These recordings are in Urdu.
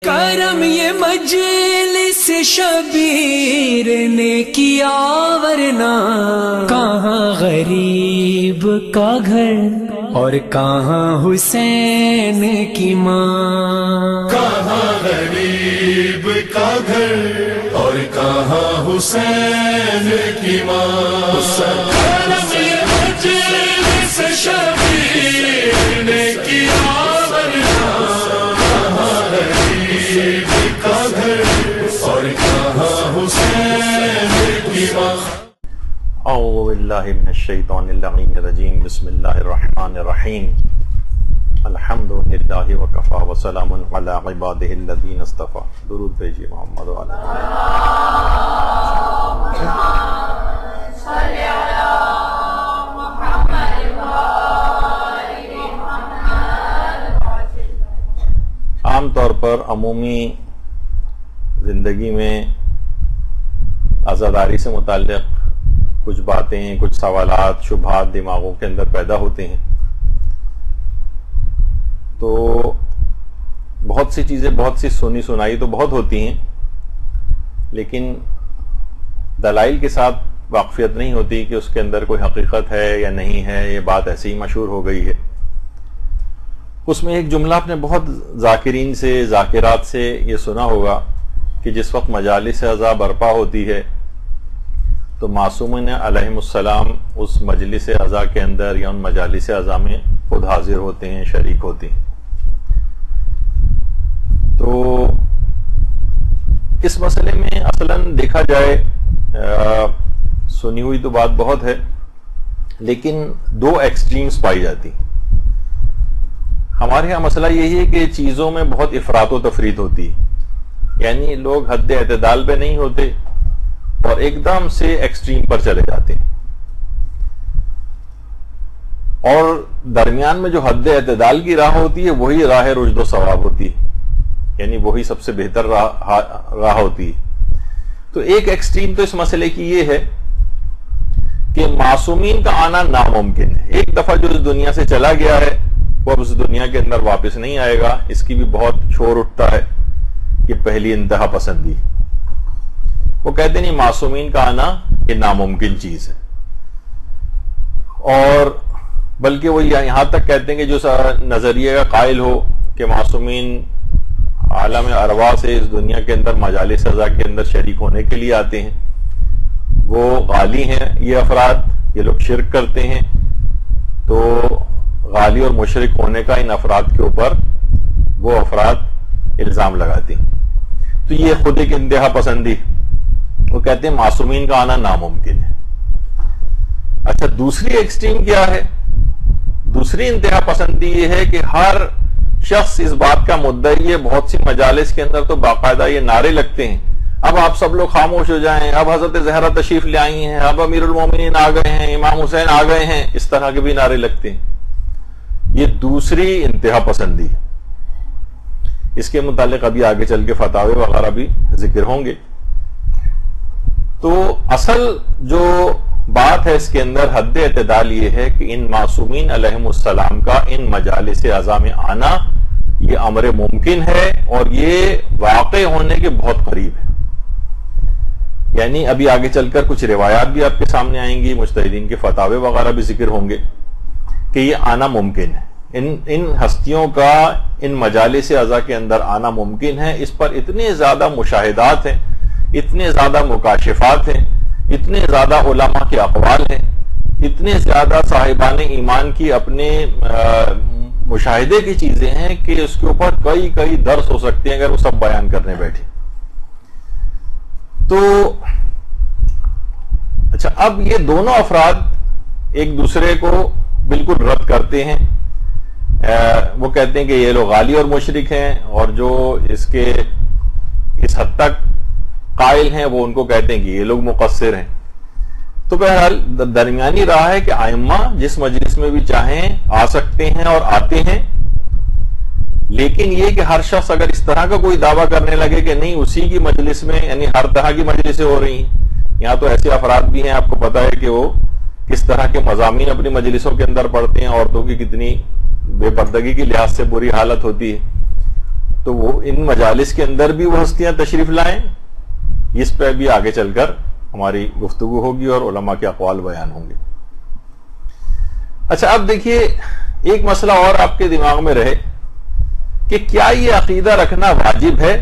کرم یہ مجلس شبیر نے کیا، ورنہ کہاں غریب کا گھر اور کہاں حسین کی ماں، کہاں غریب کا گھر اور کہاں حسین کی ماں۔ کرم یہ مجلس شبیر نے کیا، ورنہ کہاں غریب کا گھر اور کہاں حسین کی ماں۔ اعوذ باللہ من الشیطان اللعین الرجیم، بسم اللہ الرحمن الرحیم، الحمد للہ وکفی وسلام علی عبادہ الذین اصطفی۔ درود بھیجیے محمد وعلی عام طور پر عمومی زندگی میں عزاداری سے متعلق کچھ باتیں، کچھ سوالات، شبہات دماغوں کے اندر پیدا ہوتے ہیں، تو بہت سی چیزیں، بہت سی سنی سنائی تو بہت ہوتی ہیں، لیکن دلائل کے ساتھ واقفیت نہیں ہوتی کہ اس کے اندر کوئی حقیقت ہے یا نہیں ہے، یہ بات ایسے ہی مشہور ہو گئی ہے۔ اس میں ایک جملہ آپ نے بہت ذاکرین سے، ذاکرات سے یہ سنا ہوگا کہ جس وقت مجالس عزا برپا ہوتی ہے تو معصومین علیہم السلام اس مجلس عزا کے اندر یا ان مجالس عزا میں خود حاضر ہوتے ہیں، شریک ہوتے ہیں۔ تو اس مسئلے میں اصلاً دیکھا جائے سنی ہوئی تو بات بہت ہے، لیکن دو ایکسٹریمز پائی جاتی۔ ہمارے ہاں مسئلہ یہی ہے کہ چیزوں میں بہت افراط و تفریط ہوتی ہے، یعنی لوگ حد اعتدال پہ نہیں ہوتے اور ایک دم سے ایکسٹریم پر چلے جاتے ہیں، اور درمیان میں جو حد اعتدال کی راہ ہوتی ہے وہی راہ رشد و ثواب ہوتی ہے، یعنی وہی سب سے بہتر راہ ہوتی ہے۔ تو ایک ایکسٹریم تو اس مسئلے کی یہ ہے کہ معصومین کا آنا ناممکن ہے، ایک دفعہ جو اس دنیا سے چلا گیا ہے وہ اب اس دنیا کے اندر واپس نہیں آئے گا، اس کی بھی بہت شور اٹھتا ہے کہ پہلی انتہا پسندی۔ وہ کہتے نہیں معصومین کا آنا یہ ناممکن چیز ہے، اور بلکہ وہ یہاں تک کہتے ہیں کہ جو نظریے کا قائل ہو کہ معصومین عالم ارواح سے اس دنیا کے اندر مجالس عزا کے اندر شریک ہونے کے لیے آتے ہیں، وہ غالی ہیں، یہ افراد، یہ لوگ شرک کرتے ہیں، تو غالی اور مشرک ہونے کا ان افراد کے اوپر وہ افراد الزام لگاتے ہیں۔ تو یہ خود ایک انتہا پسندی، وہ کہتے ہیں معصومین کا آنا ناممکن ہے۔ اچھا، دوسری ایکسٹریم کیا ہے؟ دوسری انتہا پسندی یہ ہے کہ ہر شخص اس بات کا مدعی ہے، بہت سی مجالس کے اندر تو باقاعدہ یہ نعرے لگتے ہیں، اب آپ سب لوگ خاموش ہو جائیں، اب حضرت زہرا تشریف لے آئی ہیں، اب امیر المومنین آ گئے ہیں، امام حسین آ گئے ہیں، اس طرح کے بھی نعرے لگتے ہیں۔ یہ دوسری انتہا پسندی، اس کے متعلق ابھی آگے چل کے فتاوے وغیرہ بھی ذکر ہوں گے۔ تو اصل جو بات ہے اس کے اندر حد اعتدال یہ ہے کہ ان معصومین علیہم السلام کا ان مجالس عزا میں آنا یہ امر ممکن ہے، اور یہ واقع ہونے کے بہت قریب ہے۔ یعنی ابھی آگے چل کر کچھ روایات بھی آپ کے سامنے آئیں گی، مجتہدین کے فتاوے وغیرہ بھی ذکر ہوں گے کہ یہ آنا ممکن ہے، ان ہستیوں کا ان مجالس عزا کے اندر آنا ممکن ہے۔ اس پر اتنے زیادہ مشاہدات ہیں، اتنے زیادہ مکاشفات ہیں، اتنے زیادہ علماء کے اقوال ہیں، اتنے زیادہ صاحبان ایمان کی اپنے مشاہدے کی چیزیں ہیں کہ اس کے اوپر کئی درس ہو سکتے ہیں اگر وہ سب بیان کرنے بیٹھے۔ تو اچھا، اب یہ دونوں افراد ایک دوسرے کو بالکل رد کرتے ہیں، وہ کہتے ہیں کہ یہ لوگ غالی اور مشرک ہیں، اور جو اس حد تک قائل ہیں وہ ان کو کہتے ہیں کہ یہ لوگ مقصر ہیں۔ تو بہرحال درمیانی راہ ہے کہ ائمہ جس مجلس میں بھی چاہیں آ سکتے ہیں اور آتے ہیں، لیکن یہ کہ ہر شخص اگر اس طرح کا کوئی دعویٰ کرنے لگے کہ نہیں اسی کی مجلس میں، یعنی ہر طرح کی مجلسیں ہو رہی ہیں، یہاں تو ایسے افراد بھی ہیں، آپ کو پتا ہے کہ وہ کس طرح کے مضامین اپنی مجلسوں کے اندر پڑھتے ہیں، عورتوں کی کتنی بے پردگی کی لحاظ سے بری حالت ہوتی ہے، تو وہ ان مجالس کے اندر بھی وہ ہستیاں تشریف لائیں. اس پہ بھی آگے چل کر ہماری گفتگو ہوگی اور علماء کے اقوال بیان ہوں گے. اچھا اب دیکھیے ایک مسئلہ اور آپ کے دماغ میں رہے کہ کیا یہ عقیدہ رکھنا واجب ہے؟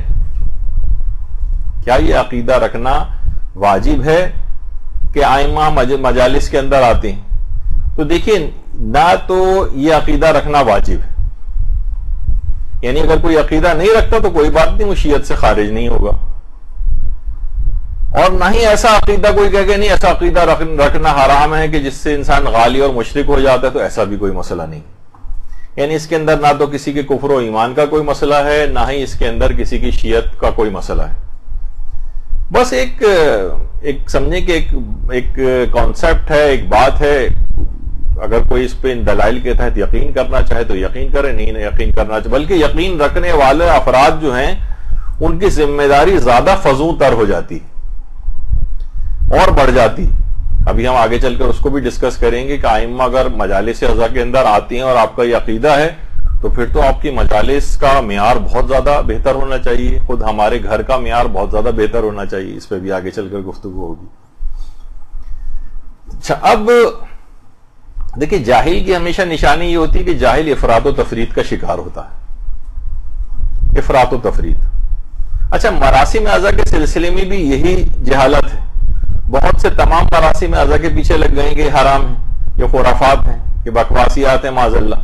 کیا یہ عقیدہ رکھنا واجب ہے کہ ائمہ مجالس کے اندر آتے ہیں؟ تو دیکھیے نہ تو یہ عقیدہ رکھنا واجب ہے، یعنی اگر کوئی عقیدہ نہیں رکھتا تو کوئی بات نہیں، وہ شیعت سے خارج نہیں ہوگا. اور نہ ہی ایسا عقیدہ کوئی کہے کہ نہیں ایسا عقیدہ رکھنا حرام ہے کہ جس سے انسان غالی اور مشرک ہو جاتا ہے، تو ایسا بھی کوئی مسئلہ نہیں. یعنی اس کے اندر نہ تو کسی کے کفر و ایمان کا کوئی مسئلہ ہے، نہ ہی اس کے اندر کسی کی شیعت کا کوئی مسئلہ ہے. بس ایک سمجھیں کہ ایک کانسیپٹ ہے، ایک بات ہے. اگر کوئی اس پہ دلائل کے تحت یقین کرنا چاہے تو یقین کرے، نہیں یقین کرنا چاہے، بلکہ یقین رکھنے والے افراد جو ہیں ان کی ذمہ داری زیادہ فزوں تر ہو جاتی اور بڑھ جاتی. ابھی ہم آگے چل کر اس کو بھی ڈسکس کریں گے کہ ائمہ اگر مجالس اعضاء کے اندر آتی ہیں اور آپ کا یہ عقیدہ ہے تو پھر تو آپ کی مجالس کا معیار بہت زیادہ بہتر ہونا چاہیے، خود ہمارے گھر کا معیار بہت زیادہ بہتر ہونا چاہیے. اس پہ بھی آگے چل کر گفتگو ہوگی. اچھا اب دیکھیں جاہل کی ہمیشہ نشانی یہ ہوتی ہے کہ جاہل افراط و تفریط کا شکار ہوتا ہے. افراط و تفریط. اچھا مراسم اعضاء کے سلسلے میں بھی یہی جہالت ہے. بہت سے تمام مراسم اعضاء کے پیچھے لگ گئے کہ حرام ہیں، یہ خرافات ہیں، یہ بکواسیات ہیں معاذ اللہ.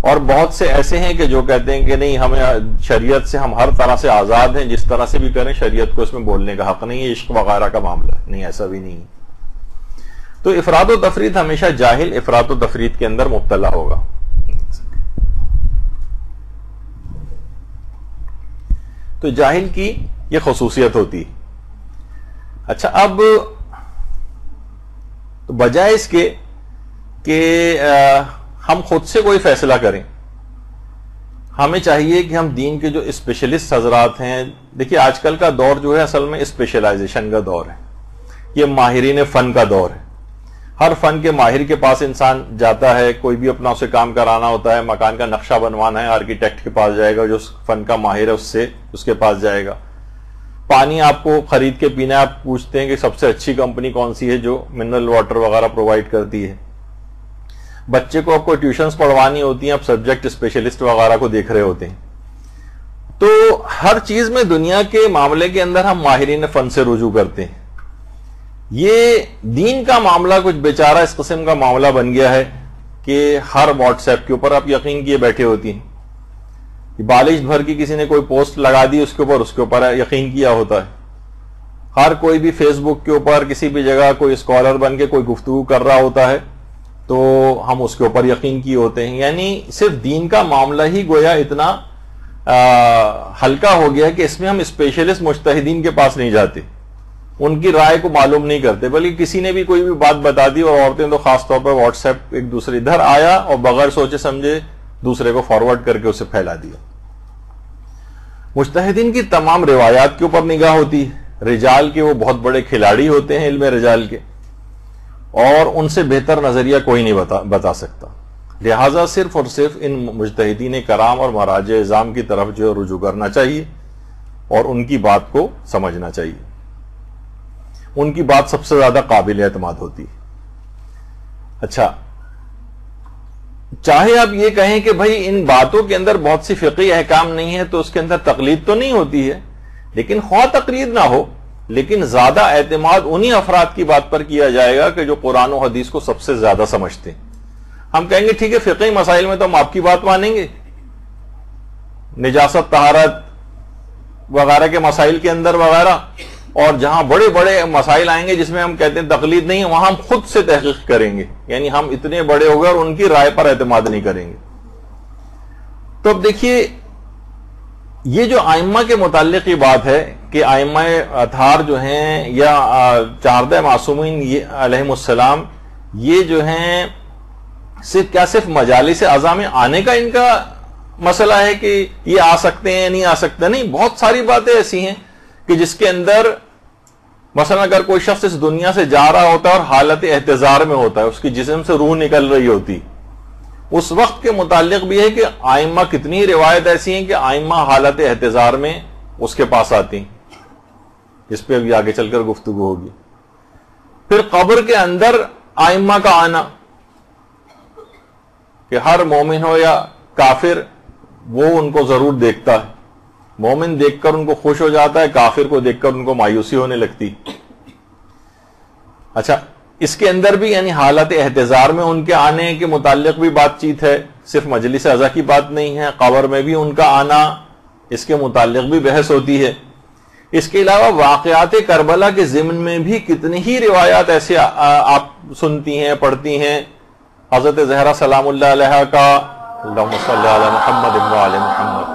اور بہت سے ایسے ہیں کہ جو کہتے ہیں کہ نہیں ہمیں شریعت سے ہم ہر طرح سے آزاد ہیں، جس طرح سے بھی کریں، شریعت کو اس میں بولنے کا حق نہیں ہے، عشق وغیرہ کا معاملہ ہے. نہیں ایسا بھی نہیں ہے. تو افراط و تفریط ہمیشہ جاہل افراط و تفریط کے اندر مبتلا ہوگا. تو جاہل کی یہ خصوصیت ہوتی. اچھا اب تو بجائے اس کے کہ ہم خود سے کوئی فیصلہ کریں، ہمیں چاہیے کہ ہم دین کے جو اسپیشلسٹ حضرات ہیں، دیکھیے آج کل کا دور جو ہے اصل میں اسپیشلائزیشن کا دور ہے. یہ ماہرین فن کا دور ہے. ہر فن کے ماہر کے پاس انسان جاتا ہے. کوئی بھی اپنا اسے کام کرانا ہوتا ہے، مکان کا نقشہ بنوانا ہے، آرکیٹیکٹ کے پاس جائے گا، جو فن کا ماہر ہے اس کے پاس جائے گا. پانی آپ کو خرید کے پینا ہے، آپ پوچھتے ہیں کہ سب سے اچھی کمپنی کون سی ہے جو منرل واٹر وغیرہ پرووائڈ کرتی ہے. بچے کو آپ کو ٹیوشنز پڑھوانی ہوتی ہیں، آپ سبجیکٹ اسپیشلسٹ وغیرہ کو دیکھ رہے ہوتے ہیں. تو ہر چیز میں دنیا کے معاملے کے اندر ہم ماہرین فن سے رجوع کرتے ہیں. یہ دین کا معاملہ کچھ بیچارہ اس قسم کا معاملہ بن گیا ہے کہ ہر واٹس ایپ کے اوپر آپ یقین کیے بیٹھے ہوتی ہیں. بالش بھر کی کسی نے کوئی پوسٹ لگا دی، اس کے اوپر یقین کیا ہوتا ہے. ہر کوئی بھی فیس بک کے اوپر کسی بھی جگہ کوئی اسکالر بن کے کوئی گفتگو کر رہا ہوتا ہے تو ہم اس کے اوپر یقین کیے ہوتے ہیں. یعنی صرف دین کا معاملہ ہی گویا اتنا ہلکا ہو گیا کہ اس میں ہم اسپیشلسٹ مجتہدین کے پاس نہیں جاتے، ان کی رائے کو معلوم نہیں کرتے، بلکہ کسی نے بھی کوئی بھی بات بتا دی، اور عورتیں تو خاص طور پر واٹس ایپ ایک دوسرے ادھر آیا اور بغیر سوچے سمجھے دوسرے کو فارورڈ کر کے اسے پھیلا دیا. مجتہدین کی تمام روایات کے اوپر نگاہ ہوتی ہے. رجال کے وہ بہت بڑے کھلاڑی ہوتے ہیں علم رجال کے، اور ان سے بہتر نظریہ کوئی نہیں بتا سکتا. لہذا صرف اور صرف ان مجتہدین کرام اور مراجع اعظام کی طرف جو رجوع کرنا چاہیے اور ان کی بات کو سمجھنا چاہیے. ان کی بات سب سے زیادہ قابل اعتماد ہوتی ہے. اچھا چاہے آپ یہ کہیں کہ بھائی ان باتوں کے اندر بہت سی فقہی احکام نہیں ہے تو اس کے اندر تقلید تو نہیں ہوتی ہے، لیکن خواہ تقلید نہ ہو لیکن زیادہ اعتماد انہی افراد کی بات پر کیا جائے گا کہ جو قرآن و حدیث کو سب سے زیادہ سمجھتے ہیں. ہم کہیں گے ٹھیک ہے فقہی مسائل میں تو ہم آپ کی بات مانیں گے، نجاست طہارت وغیرہ کے مسائل کے اندر وغیرہ، اور جہاں بڑے بڑے مسائل آئیں گے جس میں ہم کہتے ہیں تقلید نہیں ہے، وہاں ہم خود سے تحقیق کریں گے. یعنی ہم اتنے بڑے ہو گئے اور ان کی رائے پر اعتماد نہیں کریں گے. تو اب دیکھیے یہ جو ائمہ کے متعلق یہ بات ہے کہ ائمہ اطہار جو ہیں یا 14 معصومین علیہم السلام، یہ جو ہیں صرف مجالس اعضاء میں آنے کا ان کا مسئلہ ہے کہ یہ آ سکتے ہیں نہیں آ سکتے. نہیں، بہت ساری باتیں ایسی ہیں کہ جس کے اندر مثلا اگر کوئی شخص اس دنیا سے جا رہا ہوتا ہے اور حالت احتضار میں ہوتا ہے، اس کی جسم سے روح نکل رہی ہوتی، اس وقت کے متعلق بھی ہے کہ آئمہ کتنی روایت ایسی ہیں کہ آئمہ حالت احتضار میں اس کے پاس آتی ہیں، جس پہ ابھی آگے چل کر گفتگو ہوگی. پھر قبر کے اندر آئمہ کا آنا کہ ہر مومن ہو یا کافر وہ ان کو ضرور دیکھتا ہے. مومن دیکھ کر ان کو خوش ہو جاتا ہے، کافر کو دیکھ کر ان کو مایوسی ہونے لگتی. اچھا، اس کے اندر بھی یعنی حالت احتضار میں ان کے آنے کے متعلق بھی بات چیت ہے، صرف مجلس عزا کی بات نہیں ہے. قبر میں بھی ان کا آنا، اس کے متعلق بھی بحث ہوتی ہے. اس کے علاوہ واقعات کربلا کے ضمن میں بھی کتنی ہی روایات ایسے آپ سنتی ہیں، پڑھتی ہیں. حضرت زہرا سلام اللہ علیہا کا اللہم صلی علی محمد و علی محمد،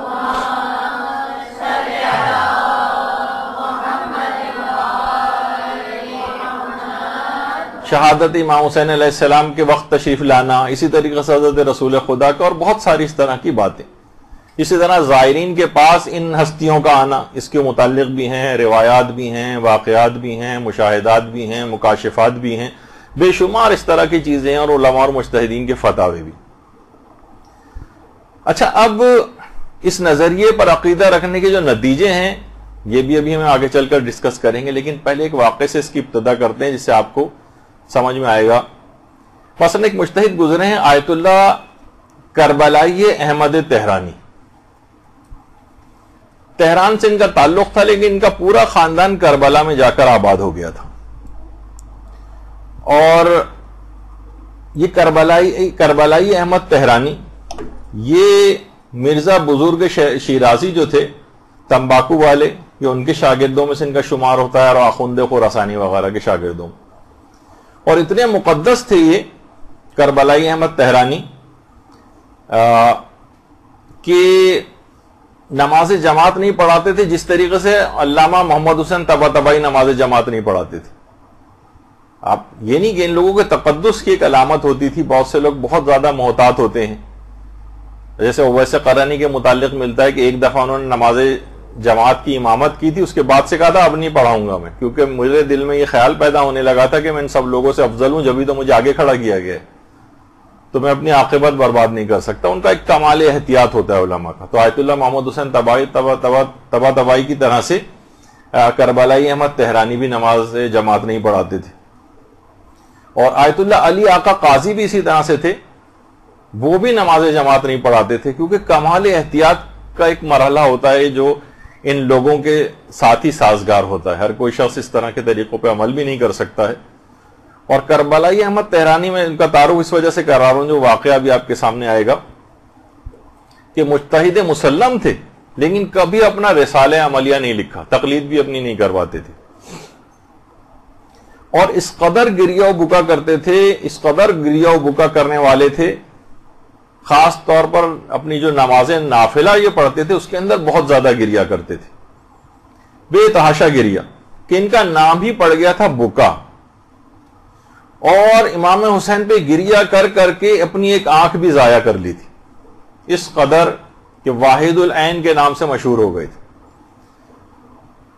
شہادت امام حسین علیہ السلام کے وقت تشریف لانا، اسی طریقے سے حضرت رسول خدا کا، اور بہت ساری اس طرح کی باتیں. اسی طرح زائرین کے پاس ان ہستیوں کا آنا، اس کے متعلق بھی ہیں روایات بھی ہیں، واقعات بھی ہیں، مشاہدات بھی ہیں، مکاشفات بھی ہیں، بے شمار اس طرح کی چیزیں ہیں، اور علماء اور مجتہدین کے فتاوی بھی. اچھا، اب اس نظریے پر عقیدہ رکھنے کے جو نتیجے ہیں یہ بھی ابھی ہم آگے چل کر ڈسکس کریں گے، لیکن پہلے ایک واقعے سے اس کی ابتدا کرتے ہیں جس سے آپ کو سمجھ میں آئے گا. مثلا ایک مجتہد گزرے ہیں آیت اللہ کربلائی احمد تہرانی. تہران سے ان کا تعلق تھا، لیکن ان کا پورا خاندان کربلا میں جا کر آباد ہو گیا تھا. اور یہ کربلائی احمد تہرانی یہ مرزا بزرگ شیرازی جو تھے تمباکو والے، یہ ان کے شاگردوں میں سے ان کا شمار ہوتا ہے، اور آخوند خراسانی وغیرہ کے شاگردوں. اور اتنے مقدس تھے یہ کربلائی احمد تہرانی کہ نماز جماعت نہیں پڑھاتے تھے، جس طریقے سے علامہ محمد حسین طباطبائی نماز جماعت نہیں پڑھاتے تھے. آپ یہ نہیں کہ ان لوگوں کے تقدس کی ایک علامت ہوتی تھی، بہت سے لوگ بہت زیادہ محتاط ہوتے ہیں. جیسے اویس قرنی کے متعلق ملتا ہے کہ ایک دفعہ انہوں نے نماز جماعت کی امامت کی تھی، اس کے بعد سے کہا تھا اب نہیں پڑھاؤں گا میں، کیونکہ مجھے دل میں یہ خیال پیدا ہونے لگا تھا کہ میں ان سب لوگوں سے افضل ہوں، جبھی تو مجھے آگے کھڑا کیا گیا ہے، تو میں اپنی عاقبت برباد نہیں کر سکتا. ان کا ایک کمال احتیاط ہوتا ہے علماء کا. تو آیت اللہ محمد حسین طباطبائی کی طرح سے کربلائی احمد تہرانی بھی نماز جماعت نہیں پڑھاتے تھے. اور آیت اللہ علی آقا قاضی بھی اسی طرح سے تھے، وہ بھی نماز جماعت نہیں پڑھاتے تھے، کیونکہ کمال احتیاط کا ایک مرحلہ ہوتا ہے جو ان لوگوں کے ساتھ ہی سازگار ہوتا ہے. ہر کوئی شخص اس طرح کے طریقوں پہ عمل بھی نہیں کر سکتا ہے. اور کربلائی احمد تہرانی میں ان کا تعارف اس وجہ سے کر رہا ہوں، جو واقعہ بھی آپ کے سامنے آئے گا، کہ مجتہد مسلم تھے لیکن کبھی اپنا رسالہ عملیہ نہیں لکھا، تقلید بھی اپنی نہیں کرواتے تھے. اور اس قدر گریہ و بکا کرتے تھے، اس قدر گریہ و بکا کرنے والے تھے، خاص طور پر اپنی جو نمازیں نافلہ یہ پڑھتے تھے اس کے اندر بہت زیادہ گریہ کرتے تھے، بے تحاشا گریہ، کہ ان کا نام ہی پڑ گیا تھا بکا. اور امام حسین پہ گریہ کر کر کے اپنی ایک آنکھ بھی ضائع کر لی تھی، اس قدر کہ واحد العین کے نام سے مشہور ہو گئے تھے.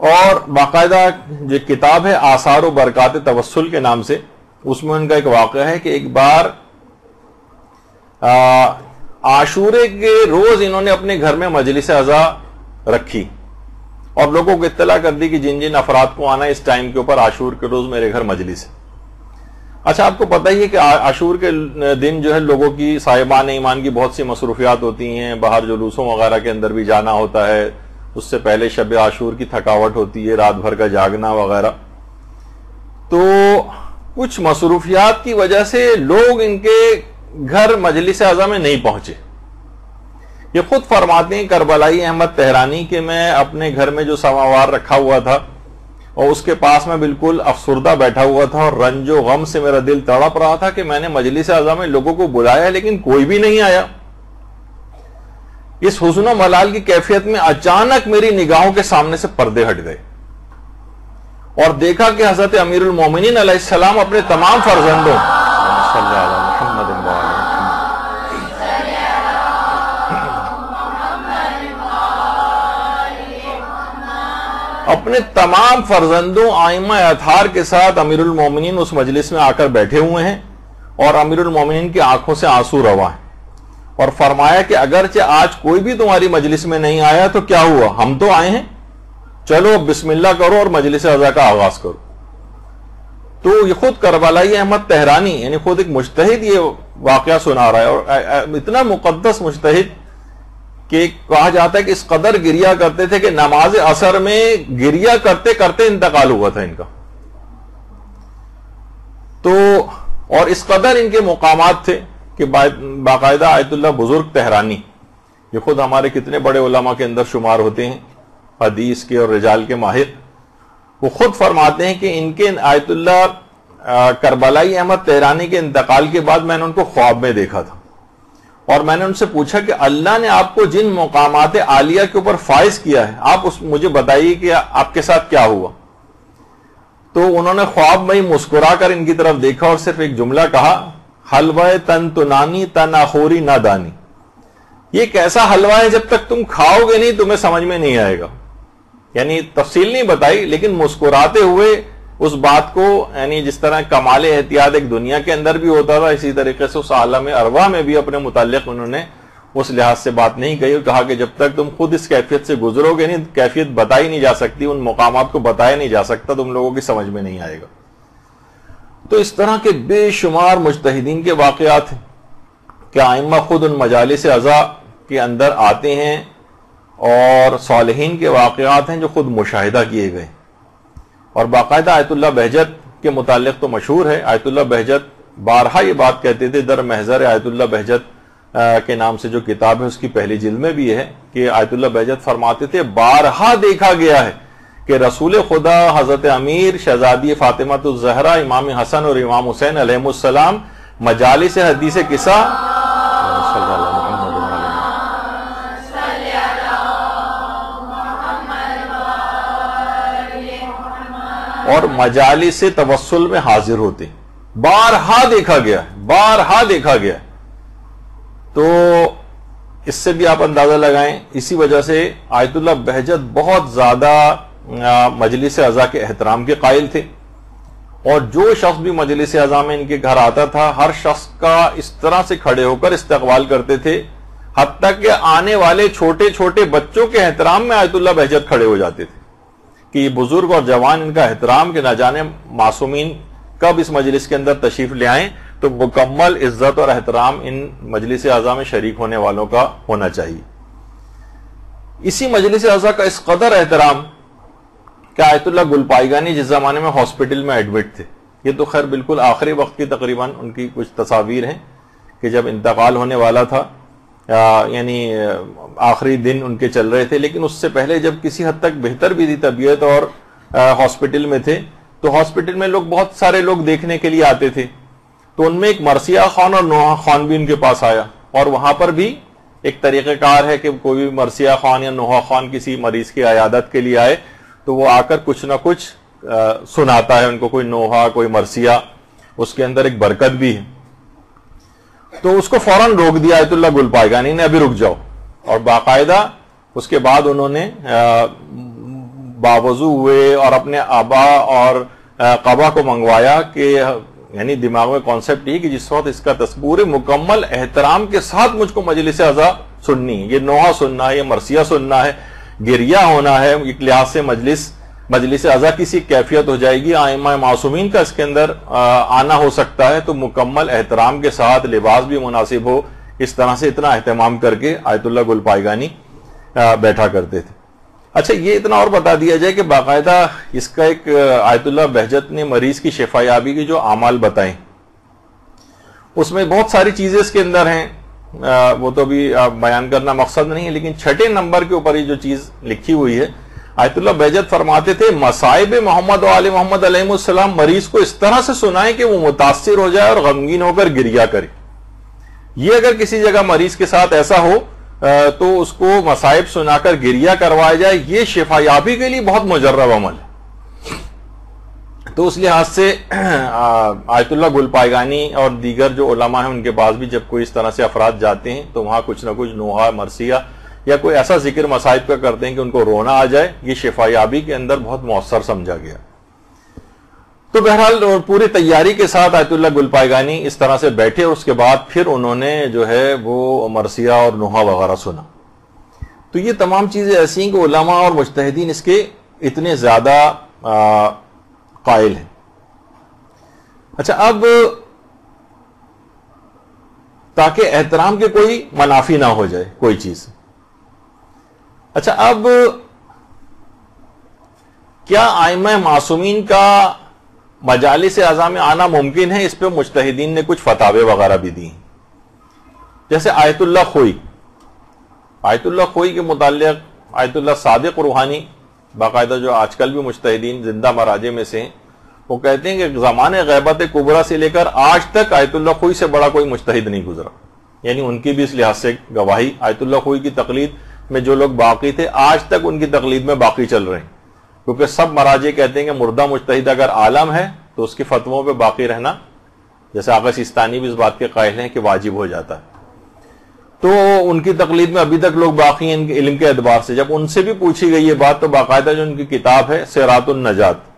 اور باقاعدہ جو کتاب ہے آثار و برکات توسل کے نام سے، اس میں ان کا ایک واقعہ ہے کہ ایک بار عاشورے کے روز انہوں نے اپنے گھر میں مجلس عزا رکھی اور لوگوں کو اطلاع کر دی کہ جن جن افراد کو آنا اس ٹائم کے اوپر عاشور کے روز میرے گھر مجلس ہے. اچھا، آپ کو پتہ ہی ہے کہ عاشور کے دن جو ہے لوگوں کی صاحبان ایمان کی بہت سی مصروفیات ہوتی ہیں، باہر جلوسوں وغیرہ کے اندر بھی جانا ہوتا ہے، اس سے پہلے شب عاشور کی تھکاوٹ ہوتی ہے، رات بھر کا جاگنا وغیرہ. تو کچھ مصروفیات کی وجہ سے لوگ ان کے گھر مجلس عزا میں نہیں پہنچے. یہ خود فرماتے ہیں کربلائی احمد تہرانی کہ میں اپنے گھر میں جو سماوار رکھا ہوا تھا اور اس کے پاس میں بالکل افسردہ بیٹھا ہوا تھا، اور رنج و غم سے میرا دل تڑپ رہا تھا کہ میں نے مجلس عزا میں لوگوں کو بلایا لیکن کوئی بھی نہیں آیا. اس حزن و ملال کی کیفیت میں اچانک میری نگاہوں کے سامنے سے پردے ہٹ گئے اور دیکھا کہ حضرت امیر المومنین علیہ السلام اپنے تمام فرزندوں اپنے تمام فرزندوں ائمہ اطہار کے ساتھ امیر المومنین اس مجلس میں آ کر بیٹھے ہوئے ہیں، اور امیر المومنین کی آنکھوں سے آنسو رواں ہیں. اور فرمایا کہ اگرچہ آج کوئی بھی تمہاری مجلس میں نہیں آیا تو کیا ہوا، ہم تو آئے ہیں، چلو بسم اللہ کرو اور مجلس عزا کا آغاز کرو۔ تو یہ خود کربلائی احمد تہرانی یعنی خود ایک مجتہد یہ واقعہ سنا رہا ہے، اور اتنا مقدس مجتہد کہ کہا جاتا ہے کہ اس قدر گریا کرتے تھے کہ نماز عصر میں گریا کرتے کرتے انتقال ہوا تھا ان کا۔ تو اور اس قدر ان کے مقامات تھے کہ باقاعدہ آیت اللہ بزرگ تہرانی، یہ خود ہمارے کتنے بڑے علماء کے اندر شمار ہوتے ہیں، حدیث کے اور رجال کے ماہر، وہ خود فرماتے ہیں کہ ان کے آیت اللہ کربلائی احمد تہرانی کے انتقال کے بعد میں نے ان کو خواب میں دیکھا تھا، اور میں نے ان سے پوچھا کہ اللہ نے آپ کو جن مقامات عالیہ کے اوپر فائز کیا ہے، آپ مجھے بتائیے کہ آپ کے ساتھ کیا ہوا۔ تو انہوں نے خواب میں ہی مسکرا کر ان کی طرف دیکھا اور صرف ایک جملہ کہا، حلوہ تن تنانی تن آخوری نہ دانی، یہ ایک ایسا حلوہ ہے جب تک تم کھاؤ گے نہیں تمہیں سمجھ میں نہیں آئے گا۔ یعنی تفصیل نہیں بتائی، لیکن مسکراتے ہوئے اس بات کو، یعنی جس طرح کمال احتیاط ایک دنیا کے اندر بھی ہوتا تھا، اسی طریقے سے اس عالم ارواح میں بھی اپنے متعلق انہوں نے اس لحاظ سے بات نہیں کہی، اور کہا کہ جب تک تم خود اس کیفیت سے گزرو گے نہیں، کیفیت بتائی نہیں جا سکتی، ان مقامات کو بتایا نہیں جا سکتا، تم لوگوں کی سمجھ میں نہیں آئے گا۔ تو اس طرح کے بے شمار مجتہدین کے واقعات ہیں کہ ائمہ خود ان مجالس عزا کے اندر آتے ہیں، اور صالحین کے واقعات ہیں جو خود مشاہدہ کیے گئے۔ اور باقاعدہ آیت اللہ بہجت کے متعلق تو مشہور ہے، آیت اللہ بہجت بارہا یہ بات کہتے تھے، در محضر آیت اللہ بہجت کے نام سے جو کتاب ہے اس کی پہلی جلد میں بھی ہے کہ آیت اللہ بہجت فرماتے تھے بارہا دیکھا گیا ہے کہ رسول خدا حضرت امیر شہزادی فاطمہ الزہرا امام حسن اور امام حسین علیہ السلام مجالس حدیث قصہ اور مجالس توسل میں حاضر ہوتے ہیں، بارہا دیکھا گیا ہے، بارہا دیکھا گیا ہے۔ تو اس سے بھی آپ اندازہ لگائیں، اسی وجہ سے آیت اللہ بہجت بہت زیادہ مجلس عزا کے احترام کے قائل تھے، اور جو شخص بھی مجلس عزا میں ان کے گھر آتا تھا ہر شخص کا اس طرح سے کھڑے ہو کر استقبال کرتے تھے، حتیٰ کہ آنے والے چھوٹے چھوٹے بچوں کے احترام میں آیت اللہ بہجت کھڑے ہو جاتے تھے کہ یہ بزرگ اور جوان ان کا احترام، کہ نہ جانے معصومین کب اس مجلس کے اندر تشریف لے آئیں، تو مکمل عزت اور احترام ان مجلس عزا میں شریک ہونے والوں کا ہونا چاہیے۔ اسی مجلس عزا کا اس قدر احترام کہ آیت اللہ گلپائیگانی جس زمانے میں ہاسپٹل میں ایڈمٹ تھے، یہ تو خیر بالکل آخری وقت کی تقریباً ان کی کچھ تصاویر ہیں کہ جب انتقال ہونے والا تھا، یعنی آخری دن ان کے چل رہے تھے، لیکن اس سے پہلے جب کسی حد تک بہتر بھی تھی طبیعت اور ہاسپٹل میں تھے، تو ہاسپٹل میں بہت سارے لوگ دیکھنے کے لیے آتے تھے، تو ان میں ایک مرثیہ خان اور نوحہ خان بھی ان کے پاس آیا، اور وہاں پر بھی ایک طریقہ کار ہے کہ کوئی بھی مرثیہ خان یا نوحہ خان کسی مریض کی عیادت کے لیے آئے تو وہ آ کر کچھ نہ کچھ سناتا ہے ان کو، کوئی نوحہ کوئی مرثیہ، اس کے اندر ایک برکت بھی ہے۔ تو اس کو فوراً روک دیا آیت اللہ گلپائیگانی نے، ابھی رک جاؤ، اور باقاعدہ اس کے بعد انہوں نے باوضو ہوئے اور اپنے آبا اور قبا کو منگوایا کہ یعنی دماغ میں کانسیپٹ یہ کہ جس وقت اس کا تصور مکمل احترام کے ساتھ مجھ کو مجلس عزا سننی ہے، یہ نوحہ سننا ہے، یہ مرثیہ سننا ہے، گریہ ہونا ہے، ایک لحاظ سے مجلس عزا کسی کیفیت ہو جائے گی، ائمہ معصومین کا اس کے اندر آنا ہو سکتا ہے، تو مکمل احترام کے ساتھ لباس بھی مناسب ہو، اس طرح سے اتنا اہتمام کر کے آیت اللہ گلپائیگانی بیٹھا کرتے تھے۔ اچھا، یہ اتنا اور بتا دیا جائے کہ باقاعدہ اس کا ایک آیت اللہ بہجت نے مریض کی شفا یابی کی جو اعمال بتائیں، اس میں بہت ساری چیزیں اس کے اندر ہیں، وہ تو بھی بیان کرنا مقصد نہیں ہے، لیکن چھٹے نمبر کے اوپر یہ جو چیز لکھی ہوئی ہے، آیت اللہ بہجت فرماتے تھے مصائب محمد و آل محمد علیہ السلام مریض کو اس طرح سے سنائیں کہ وہ متاثر ہو جائے اور غمگین ہو کر گریہ کرے۔ یہ اگر کسی جگہ مریض کے ساتھ ایسا ہو تو اس کو مصائب سنا کر گریہ کروایا جائے، یہ شفا یابی کے لیے بہت مجرب عمل ہے۔ تو اس لحاظ سے آیت اللہ گلپائیگانی اور دیگر جو علماء ہیں ان کے پاس بھی جب کوئی اس طرح سے افراد جاتے ہیں تو وہاں کچھ نہ کچھ نوحہ مرثیہ یا کوئی ایسا ذکر مصائب کا کرتے ہیں کہ ان کو رونا آ جائے، یہ شفا یابی کے اندر بہت مؤثر سمجھا گیا۔ تو بہرحال پوری تیاری کے ساتھ آیت اللہ گل پائگانی اس طرح سے بیٹھے، اور اس کے بعد پھر انہوں نے جو ہے وہ مرثیہ اور نوحہ وغیرہ سنا. تو یہ تمام چیزیں ایسی ہیں کہ علماء اور مجتہدین اس کے اتنے زیادہ قائل ہیں. اچھا، اب تاکہ احترام کے کوئی منافی نہ ہو جائے کوئی چیز. اچھا، اب کیا ائمہ معصومین کا مجالس اعضاء میں آنا ممکن ہے؟ اس پہ مجتہدین نے کچھ فتاوے وغیرہ بھی دی ہیں. جیسے آیت اللہ خوئی، آیت اللہ خوئی کے متعلق آیت اللہ صادق روحانی باقاعدہ جو آج کل بھی مجتہدین زندہ مراجع میں سے ہیں، وہ کہتے ہیں کہ زمانے غیبت کبریٰ سے لے کر آج تک آیت اللہ خوئی سے بڑا کوئی مجتہد نہیں گزرا. یعنی ان کی بھی اس لحاظ سے گواہی، آیت اللہ خوئی کی تقلید میں جو لوگ باقی تھے آج تک ان کی تقلید میں باقی چل رہے ہیں، کیونکہ سب مراجع کہتے ہیں کہ مردہ مجتہد اگر عالم ہے تو اس کے فتووں پہ باقی رہنا، جیسے آغا سیستانی بھی اس بات کے قائل ہیں کہ واجب ہو جاتا ہے. تو ان کی تقلید میں ابھی تک لوگ باقی ہیں ان کے علم کے اعتبار سے. جب ان سے بھی پوچھی گئی یہ بات تو باقاعدہ جو ان کی کتاب ہے سیرات النجات،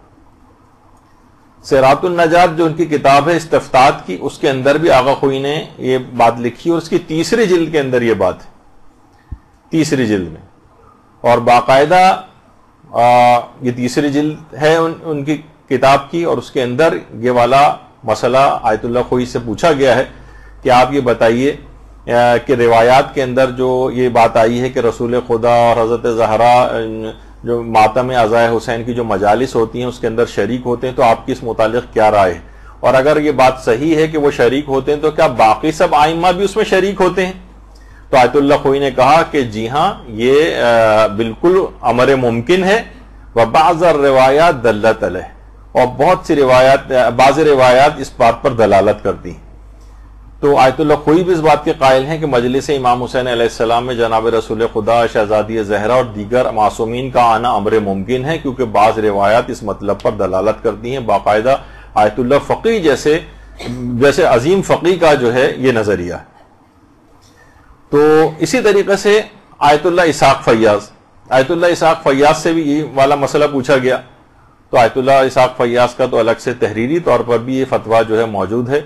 سیرات النجات جو ان کی کتاب ہے استفتاءات کی، اس کے اندر بھی آغا خوئی نے یہ بات لکھی، اور اس کی تیسری جلد کے اندر یہ بات ہے، تیسری جلد میں. اور باقاعدہ یہ تیسری جلد ہے ان کی کتاب کی، اور اس کے اندر یہ والا مسئلہ آیت اللہ خوئی سے پوچھا گیا ہے کہ آپ یہ بتائیے کہ روایات کے اندر جو یہ بات آئی ہے کہ رسول خدا اور حضرت زہرا جو ماتم عزائے حسین کی جو مجالس ہوتی ہیں اس کے اندر شریک ہوتے ہیں، تو آپ کی اس متعلق کیا رائے ہے؟ اور اگر یہ بات صحیح ہے کہ وہ شریک ہوتے ہیں تو کیا باقی سب ائمہ بھی اس میں شریک ہوتے ہیں؟ تو آیت اللہ خوئی نے کہا کہ جی ہاں، یہ بالکل امر ممکن ہے. وبعض الروایات دلت علیہ، اور بہت سی روایات، بعض روایات اس بات پر دلالت کرتی ہیں. تو آیت اللہ خوئی بھی اس بات کے قائل ہیں کہ مجلس امام حسین علیہ السلام میں جناب رسول خدا، شہزادی زہرا اور دیگر معصومین کا آنا امر ممکن ہے، کیونکہ بعض روایات اس مطلب پر دلالت کرتی ہیں. باقاعدہ آیت اللہ فقی جیسے عظیم فقی کا جو ہے یہ نظریہ ہے. تو اسی طریقے سے آیت اللہ اسحاق فیاض، آیت اللہ اسحاق فیاض سے بھی یہ والا مسئلہ پوچھا گیا. تو آیت اللہ اسحاق فیاض کا تو الگ سے تحریری طور پر بھی یہ فتویٰ جو ہے موجود ہے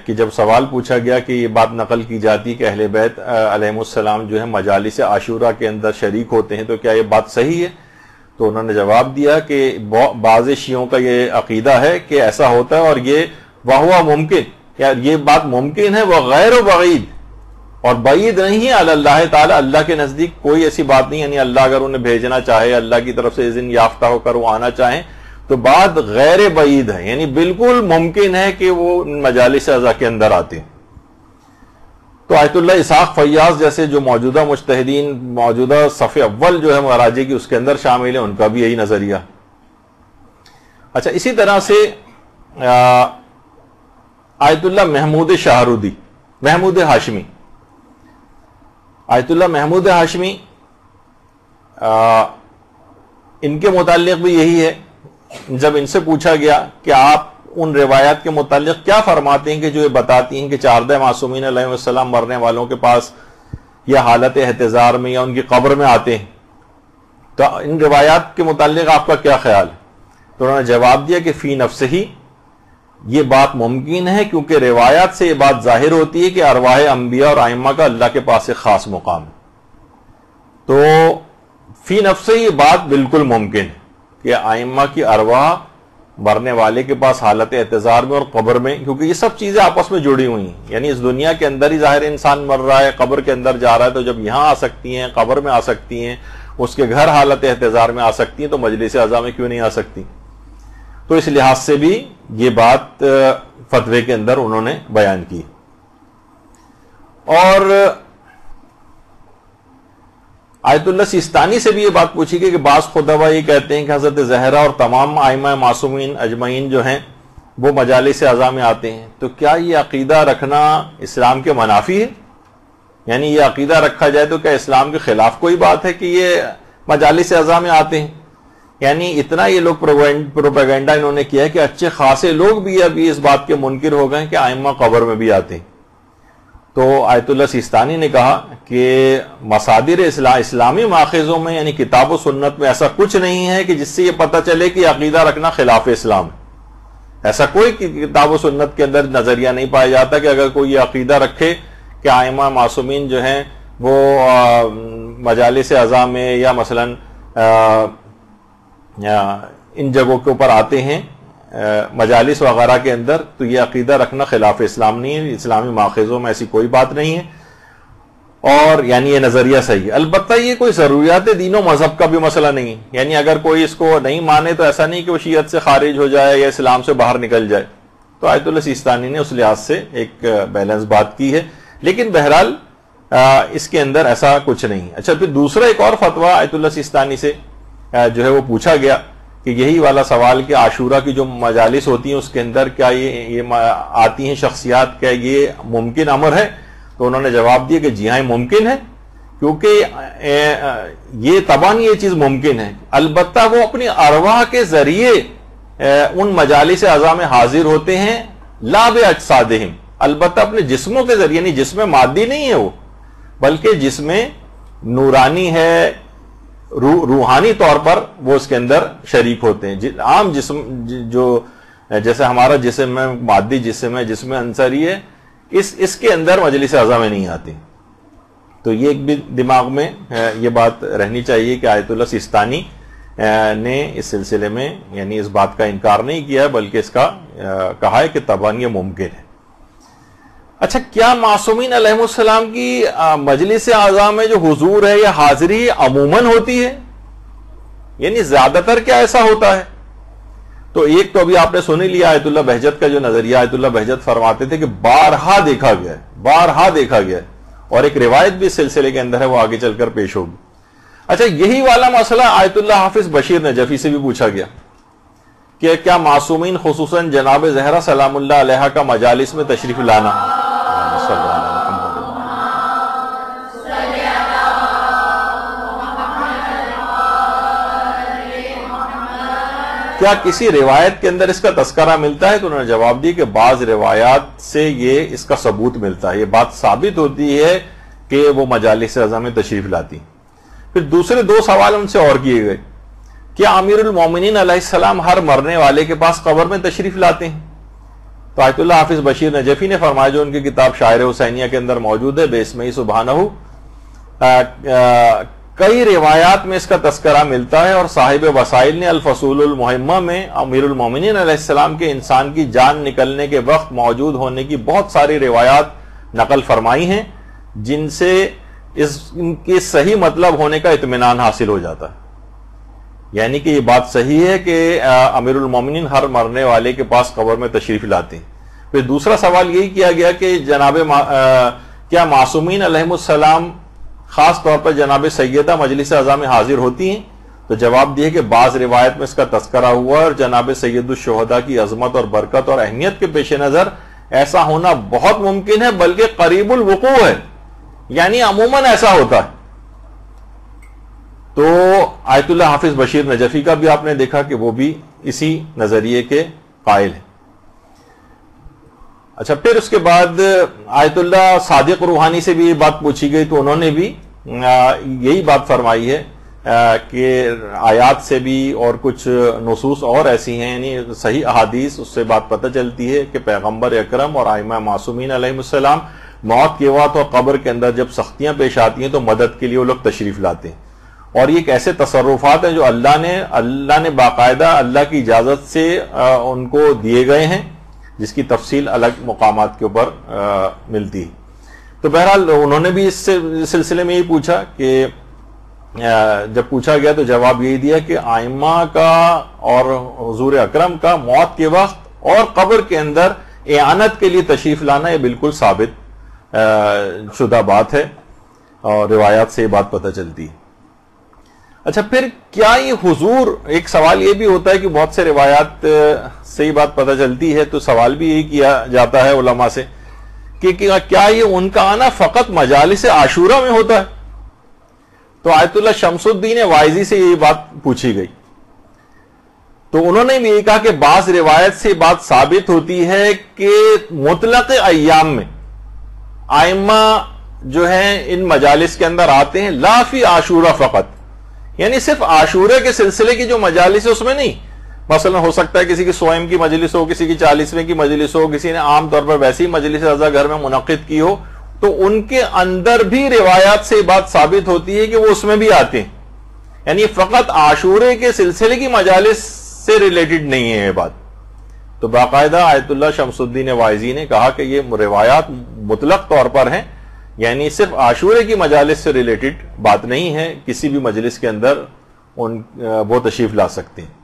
کہ جب سوال پوچھا گیا کہ یہ بات نقل کی جاتی کہ اہل بیت علیہم السلام جو ہے مجالس عاشورہ کے اندر شریک ہوتے ہیں، تو کیا یہ بات صحیح ہے؟ تو انہوں نے جواب دیا کہ بعض شیعوں کا یہ عقیدہ ہے کہ ایسا ہوتا ہے، اور یہ وہو ممکن، یا یہ بات ممکن ہے، وہ غیر بعید اور بعید نہیں ہے اللہ تعالی، اللہ کے نزدیک کوئی ایسی بات نہیں. یعنی اللہ اگر انہیں بھیجنا چاہے، اللہ کی طرف سے اذن یافتہ ہو کر وہ آنا چاہیں تو بات غیر بعید ہے، یعنی بالکل ممکن ہے کہ وہ مجالس اعضاء کے اندر آتے ہیں. تو آیت اللہ اسحاق فیاض جیسے جو موجودہ مجتہدین موجودہ صف اول جو ہے مراجع کی اس کے اندر شامل ہیں، ان کا بھی یہی نظریہ. اچھا، اسی طرح سے آیت اللہ محمود شاہرودی، محمود ہاشمی، آیت اللہ محمود ہاشمی ان کے متعلق بھی یہی ہے. جب ان سے پوچھا گیا کہ آپ ان روایات کے متعلق کیا فرماتے ہیں کہ جو یہ بتاتی ہیں کہ 14 معصومین علیہ السلام مرنے والوں کے پاس یا حالت احتضار میں یا ان کی قبر میں آتے ہیں، تو ان روایات کے متعلق آپ کا کیا خیال ہے؟ تو انہوں نے جواب دیا کہ فی نفس ہی یہ بات ممکن ہے، کیونکہ روایات سے یہ بات ظاہر ہوتی ہے کہ ارواح انبیاء اور ائمہ کا اللہ کے پاس ایک خاص مقام ہے. تو فی نفس ہی یہ بات بالکل ممکن ہے کہ ائمہ کی ارواح مرنے والے کے پاس حالت احتضار میں اور قبر میں، کیونکہ یہ سب چیزیں آپس میں جڑی ہوئی ہیں. یعنی اس دنیا کے اندر ہی ظاہر انسان مر رہا ہے، قبر کے اندر جا رہا ہے، تو جب یہاں آ سکتی ہیں، قبر میں آ سکتی ہیں، اس کے گھر حالت احتضار میں آ سکتی ہیں، تو مجلس اعضاء میں کیوں نہیں آ سکتی؟ تو اس لحاظ سے بھی یہ بات فتوے کے اندر انہوں نے بیان کی. اور آیت اللہ سیستانی سے بھی یہ بات پوچھی گئی کہ بعض خطبہ یہ کہتے ہیں کہ حضرت زہرا اور تمام ائمہ معصومین اجمعین جو ہیں وہ مجالس اعضاء میں آتے ہیں، تو کیا یہ عقیدہ رکھنا اسلام کے منافی ہے؟ یعنی یہ عقیدہ رکھا جائے تو کیا اسلام کے خلاف کوئی بات ہے کہ یہ مجالس اعضاء میں آتے ہیں؟ یعنی اتنا یہ لوگ پروپیگنڈا انہوں نے کیا ہے کہ اچھے خاصے لوگ بھی ابھی اس بات کے منکر ہو گئے کہ ائمہ قبر میں بھی آتے ہیں. تو آیت اللہ سیستانی نے کہا کہ مصادر اسلامی ماخذوں میں یعنی کتاب و سنت میں ایسا کچھ نہیں ہے کہ جس سے یہ پتہ چلے کہ عقیدہ رکھنا خلاف اسلام ہے. ایسا کوئی کتاب و سنت کے اندر نظریہ نہیں پایا جاتا کہ اگر کوئی یہ عقیدہ رکھے کہ ائمہ معصومین جو ہیں وہ مجالس عزا میں یا مثلاً ان جگہوں کے اوپر آتے ہیں مجالس وغیرہ کے اندر، تو یہ عقیدہ رکھنا خلاف اسلام نہیں ہے، اسلامی ماخذوں میں ایسی کوئی بات نہیں ہے، اور یعنی یہ نظریہ صحیح ہے۔ البتہ یہ کوئی ضروریات دین و مذہب کا بھی مسئلہ نہیں ہے، یعنی اگر کوئی اس کو نہیں مانے تو ایسا نہیں کہ وہ شیعت سے خارج ہو جائے یا اسلام سے باہر نکل جائے۔ تو آیت اللہ سیستانی نے اس لحاظ سے ایک بیلنس بات کی ہے، لیکن بہرحال اس کے اندر ایسا کچھ نہیں ہے۔ اچھا، پھر دوسرا ایک اور فتویٰ آیت اللہ سیستانی سے جو ہے وہ پوچھا گیا کہ یہی والا سوال کہ عاشورہ کی جو مجالس ہوتی ہیں اس کے اندر کیا یہ آتی ہیں شخصیات، کیا یہ ممکن امر ہے؟ تو انہوں نے جواب دیا کہ جی ہاں ممکن ہے، کیونکہ یہ طبعاً یہ چیز ممکن ہے، البتہ وہ اپنی ارواح کے ذریعے ان مجالس اعضاء میں حاضر ہوتے ہیں، لا باجسادہم، البتہ اپنے جسموں کے ذریعے، یعنی جسم مادی نہیں ہے وہ، بلکہ جسم نورانی ہے، روحانی طور پر وہ اس کے اندر شریک ہوتے ہیں۔ عام جسم جو جیسے ہمارا جسم ہے، مادی جسم ہے، جسم انصری ہے، اس کے اندر مجلس اعضاء میں نہیں آتی۔ تو یہ ایک بھی دماغ میں یہ بات رہنی چاہیے کہ آیت اللہ سیستانی نے اس سلسلے میں یعنی اس بات کا انکار نہیں کیا ہے، بلکہ اس کا کہا ہے کہ طبعاً یہ ممکن ہے۔ اچھا، کیا معصومین علیہ السلام کی مجلس اعضاء میں جو حضور ہے یا حاضری عموماً ہوتی ہے؟ یعنی زیادہ تر کیا ایسا ہوتا ہے؟ تو ایک تو ابھی آپ نے سن ہی لیا آیت اللہ بہجت کا جو نظریہ، آیت اللہ بہجت فرماتے تھے کہ بارہا دیکھا گیا ہے، بارہا دیکھا گیا ہے، اور ایک روایت بھی اس سلسلے کے اندر ہے، وہ آگے چل کر پیش ہوگی۔ اچھا، یہی والا مسئلہ آیت اللہ حافظ بشیر نجفی سے بھی پوچھا گیا کہ کیا معصومین خصوصاً جناب زہرا سلام اللہ علیہا کا مجالس میں تشریف لانا کیا کسی روایت کے اندر اس کا تذکرہ ملتا ہے؟ تو انہوں نے جواب دی کہ بعض روایات سے یہ اس کا ثبوت ملتا ہے، یہ بات ثابت ہوتی ہے کہ وہ مجالس اعضاء میں تشریف لاتی۔ پھر دوسرے دو سوال ان سے اور کیے گئے، کیا امیر المومنین علیہ السلام ہر مرنے والے کے پاس قبر میں تشریف لاتے ہیں؟ تو آیت اللہ حافظ بشیر نجفی نے فرمایا، جو ان کی کتاب شاعر حسینیہ کے اندر موجود ہے، بِاسْمِهِ سبحانہ، کئی روایات میں اس کا تذکرہ ملتا ہے، اور صاحب وسائل نے الفصول المہمہ میں امیر المومنین علیہ السلام کے انسان کی جان نکلنے کے وقت موجود ہونے کی بہت ساری روایات نقل فرمائی ہیں، جن سے ان کے صحیح مطلب ہونے کا اطمینان حاصل ہو جاتا ہے، یعنی کہ یہ بات صحیح ہے کہ امیر المومنین ہر مرنے والے کے پاس قبر میں تشریف لاتے ہیں۔ پھر دوسرا سوال یہی کیا گیا کہ جناب کیا معصومین علیہ السلام خاص طور پر جناب سیدہ مجلس اعضاء میں حاضر ہوتی ہیں؟ تو جواب دیے کہ بعض روایت میں اس کا تذکرہ ہوا، اور جناب سید الشہداء کی عظمت اور برکت اور اہمیت کے پیش نظر ایسا ہونا بہت ممکن ہے، بلکہ قریب الوقوع ہے، یعنی عموماً ایسا ہوتا ہے۔ تو آیت اللہ حافظ بشیر نجفی کا بھی آپ نے دیکھا کہ وہ بھی اسی نظریے کے قائل ہیں۔ اچھا، پھر اس کے بعد آیت اللہ صادق روحانی سے بھی یہ بات پوچھی گئی، تو انہوں نے بھی یہی بات فرمائی ہے کہ آیات سے بھی اور کچھ نصوص اور ایسی ہیں، یعنی صحیح احادیث، اس سے بات پتہ چلتی ہے کہ پیغمبر اکرم اور ائمہ معصومین علیہ السلام موت کے وقت اور قبر کے اندر جب سختیاں پیش آتی ہیں تو مدد کے لیے وہ لوگ تشریف لاتے ہیں، اور یہ ایک ایسے تصرفات ہیں جو اللہ نے باقاعدہ اللہ کی اجازت سے ان کو دیے گئے ہیں، جس کی تفصیل الگ مقامات کے اوپر ملتی ہے۔ تو بہرحال انہوں نے بھی اس سلسلے میں یہ پوچھا کہ جب پوچھا گیا تو جواب یہی دیا کہ ائمہ کا اور حضور اکرم کا موت کے وقت اور قبر کے اندر اعانت کے لیے تشریف لانا یہ بالکل ثابت شدہ بات ہے، اور روایات سے یہ بات پتہ چلتی ہے۔ اچھا، پھر کیا یہ حضور، ایک سوال یہ بھی ہوتا ہے کہ بہت سے روایات سے یہ بات پتہ چلتی ہے، تو سوال بھی یہی کیا جاتا ہے علماء سے کہ کیا یہ ان کا آنا فقط مجالس عاشورہ میں ہوتا ہے؟ تو آیت اللہ شمس الدین وائزی سے یہ بات پوچھی گئی، تو انہوں نے بھی یہ کہا کہ بعض روایت سے بات ثابت ہوتی ہے کہ مطلق ایام میں ائمہ جو ہیں ان مجالس کے اندر آتے ہیں، لا فی عاشورہ فقط، یعنی صرف عاشورہ کے سلسلے کی جو مجالس ہے اس میں نہیں، مثلا ہو سکتا ہے کسی کی 100 کی مجلس ہو, کسی کی 40ویں کی مجلس ہو, کسی نے عام طور پر ویسی مجلس رضا گھر میں منعقد کی ہو, تو ان کے اندر بھی روایات سے بات ثابت ہوتی ہے کہ وہ اس میں بھی آتے ہیں. یعنی فقط عاشورے کے سلسلے کی مجالس سے ریلیٹڈ نہیں ہے یہ بات. تو باقاعدہ آیت اللہ شمس الدین واعظی نے کہا کہ یہ روایات مطلق طور پر ہیں, یعنی صرف عاشورے کی مجالس سے ریلیٹڈ بات نہیں ہے, کسی بھی مجلس کے اندر وہ تشریف لا سکتے ہیں.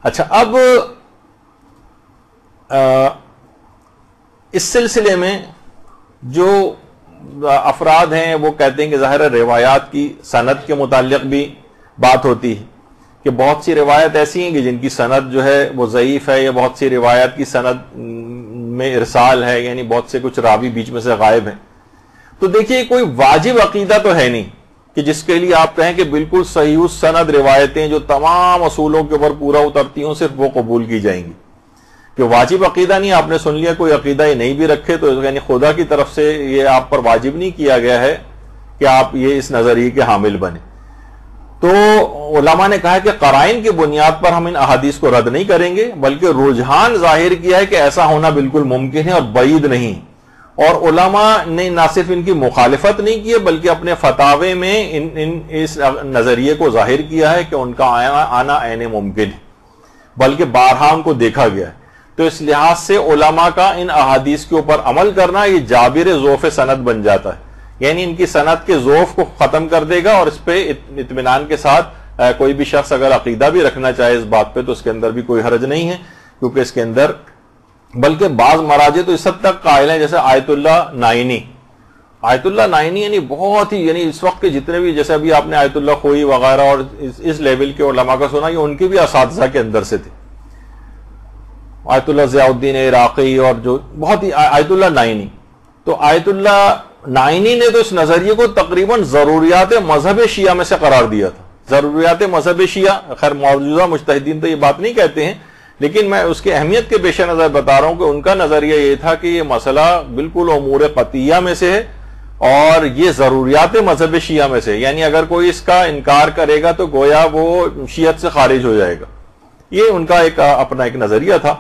اچھا, اب اس سلسلے میں جو افراد ہیں وہ کہتے ہیں کہ ظاہر روایات کی سند کے متعلق بھی بات ہوتی ہے کہ بہت سی روایت ایسی ہیں کہ جن کی سند جو ہے وہ ضعیف ہے, یا بہت سی روایات کی سند میں ارسال ہے, یعنی بہت سے کچھ راوی بیچ میں سے غائب ہیں. تو دیکھیے کوئی واجب عقیدہ تو ہے نہیں کہ جس کے لیے آپ کہیں کہ بالکل صحیح سند روایتیں جو تمام اصولوں کے اوپر پورا اترتی ہوں صرف وہ قبول کی جائیں گی. کہ واجب عقیدہ نہیں, آپ نے سن لیا کوئی عقیدہ یہ نہیں بھی رکھے تو یعنی خدا کی طرف سے یہ آپ پر واجب نہیں کیا گیا ہے کہ آپ یہ اس نظریے کے حامل بنے. تو علماء نے کہا کہ قرائن کی بنیاد پر ہم ان احادیث کو رد نہیں کریں گے, بلکہ رجحان ظاہر کیا ہے کہ ایسا ہونا بالکل ممکن ہے اور بعید نہیں. اور علماء نے نہ صرف ان کی مخالفت نہیں کی بلکہ اپنے فتاوے میں اس نظریے کو ظاہر کیا ہے کہ ان کا آنا عین ممکن ہے, بلکہ بارہا ان کو دیکھا گیا ہے. تو اس لحاظ سے علماء کا ان احادیث کے اوپر عمل کرنا یہ جابر ذوف سند بن جاتا ہے, یعنی ان کی سند کے ذوف کو ختم کر دے گا, اور اس پہ اطمینان کے ساتھ کوئی بھی شخص اگر عقیدہ بھی رکھنا چاہے اس بات پہ تو اس کے اندر بھی کوئی حرج نہیں ہے, کیونکہ اس کے اندر بلکہ بعض مراجع تو اس حد تک قائل ہیں, جیسے آیت اللہ نائنی. آیت اللہ نائنی یعنی بہت ہی, یعنی اس وقت کے جتنے بھی, جیسے ابھی آپ نے آیت اللہ خوئی وغیرہ اور اس لیول کے علماء کا سنا, یہ ان کے بھی اساتذہ کے اندر سے تھے. آیت اللہ ضیاء الدین عراقی اور جو بہت ہی آیت اللہ نائنی. تو آیت اللہ نائنی نے تو اس نظریے کو تقریباً ضروریات مذہب شیعہ میں سے قرار دیا تھا. ضروریات مذہب شیعہ, خیر موجودہ مجتہدین تو یہ بات نہیں کہتے ہیں, لیکن میں اس کی اہمیت کے پیش نظر بتا رہا ہوں کہ ان کا نظریہ یہ تھا کہ یہ مسئلہ بالکل امور قطعیہ میں سے ہے اور یہ ضروریات مذہب شیعہ میں سے, یعنی اگر کوئی اس کا انکار کرے گا تو گویا وہ شیعت سے خارج ہو جائے گا. یہ ان کا اپنا ایک نظریہ تھا.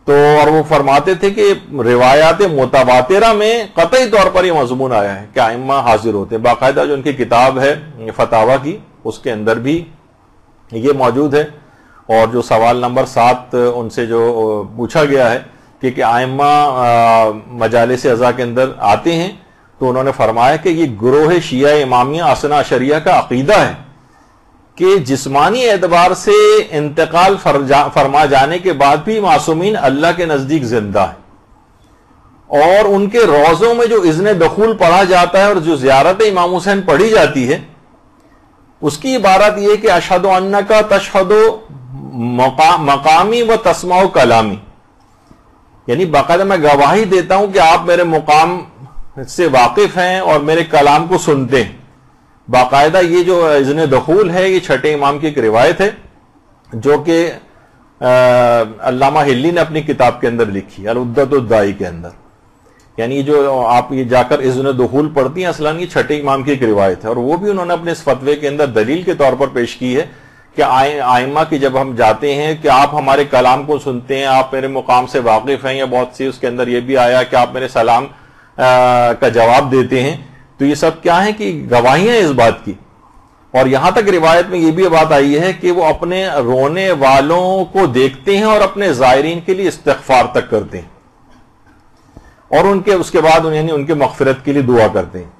تو اور وہ فرماتے تھے کہ روایات متواترہ میں قطعی طور پر یہ مضمون آیا ہے کہ ائمہ حاضر ہوتے ہیں. باقاعدہ جو ان کی کتاب ہے فتاوی کی, اس کے اندر بھی یہ موجود ہے. اور جو سوال نمبر 7 ان سے جو پوچھا گیا ہے کہ ائمہ مجالس عزا کے اندر آتے ہیں, تو انہوں نے فرمایا کہ یہ گروہ شیعہ امامیہ اثنا عشریہ کا عقیدہ ہے کہ جسمانی اعتبار سے انتقال فرما جانے کے بعد بھی معصومین اللہ کے نزدیک زندہ ہے, اور ان کے روضوں میں جو اذن دخول پڑھا جاتا ہے اور جو زیارت امام حسین پڑھی جاتی ہے, اس کی عبارت یہ کہ اشہد انکا تشہد مقامی و تسمع کلامی, یعنی باقاعدہ میں گواہی دیتا ہوں کہ آپ میرے مقام سے واقف ہیں اور میرے کلام کو سنتے ہیں. باقاعدہ یہ جو اذن دخول ہے یہ چھٹے امام کی ایک روایت ہے جو کہ علامہ ہلی نے اپنی کتاب کے اندر لکھی, العدۃ الدائی کے اندر. یعنی جو آپ یہ جا کر اذن دخول پڑھتی ہیں اصلاً یہ چھٹے امام کی ایک روایت ہے, اور وہ بھی انہوں نے اپنے اس فتوے کے اندر دلیل کے طور پر پیش کی ہے کہ ائمہ کی جب ہم جاتے ہیں کہ آپ ہمارے کلام کو سنتے ہیں, آپ میرے مقام سے واقف ہیں, یا بہت سی اس کے اندر یہ بھی آیا کہ آپ میرے سلام کا جواب دیتے ہیں, تو یہ سب کیا ہیں کہ گواہیاں اس بات کی. اور یہاں تک روایت میں یہ بھی بات آئی ہے کہ وہ اپنے رونے والوں کو دیکھتے ہیں اور اپنے زائرین کے لیے استغفار تک کرتے ہیں, اور ان کے اس کے بعد یعنی ان کے مغفرت کے لیے دعا کرتے ہیں.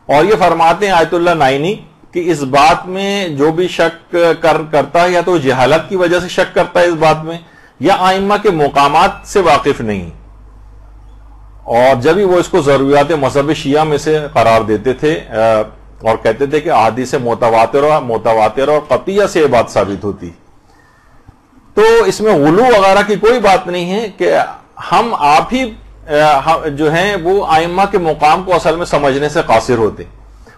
اور یہ فرماتے ہیں آیت اللہ نائنی کہ اس بات میں جو بھی شک کرتا ہے یا تو جہالت کی وجہ سے شک کرتا ہے اس بات میں, یا ائمہ کے مقامات سے واقف نہیں, اور جب ہی وہ اس کو ضروریات مذہب شیعہ میں سے قرار دیتے تھے اور کہتے تھے کہ احادیث متواتر اور قطعیہ سے یہ بات ثابت ہوتی. تو اس میں غلو وغیرہ کی کوئی بات نہیں ہے کہ ہم آپ ہی جو ہیں وہ ائمہ کے مقام کو اصل میں سمجھنے سے قاصر ہوتے.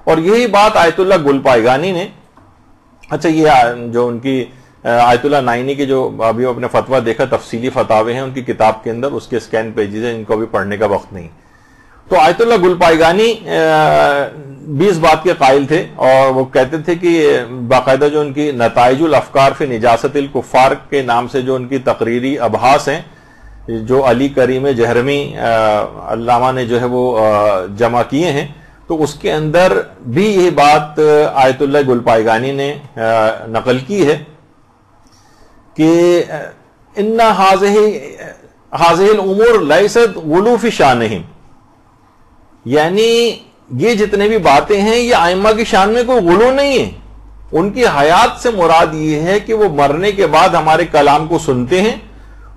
اور یہی بات آیت اللہ گلپائگانی نے, اچھا یہ جو ان کی آیت اللہ نائنی کی جو ابھی اپنے فتویٰ دیکھا, تفصیلی فتاوے ہیں ان کی کتاب کے اندر, اس کے اسکین پیجز ہیں, ان کو بھی پڑھنے کا وقت نہیں. تو آیت اللہ گلپائگانی بھی اس بات کے قائل تھے اور وہ کہتے تھے کہ باقاعدہ جو ان کی نتائج الافکار فی نجاست الکفار کے نام سے جو ان کی تقریری ابحاث ہیں جو علی کریم جہرمی علامہ نے جو ہے وہ جمع کیے ہیں، تو اس کے اندر بھی یہ بات آیت اللہ گلپائگانی نے نقل کی ہے کہ ان هذه الامور لیست غلو فی شانہم، یعنی یہ جتنے بھی باتیں ہیں یہ ائمہ کی شان میں کوئی غلو نہیں ہے، ان کی حیات سے مراد یہ ہے کہ وہ مرنے کے بعد ہمارے کلام کو سنتے ہیں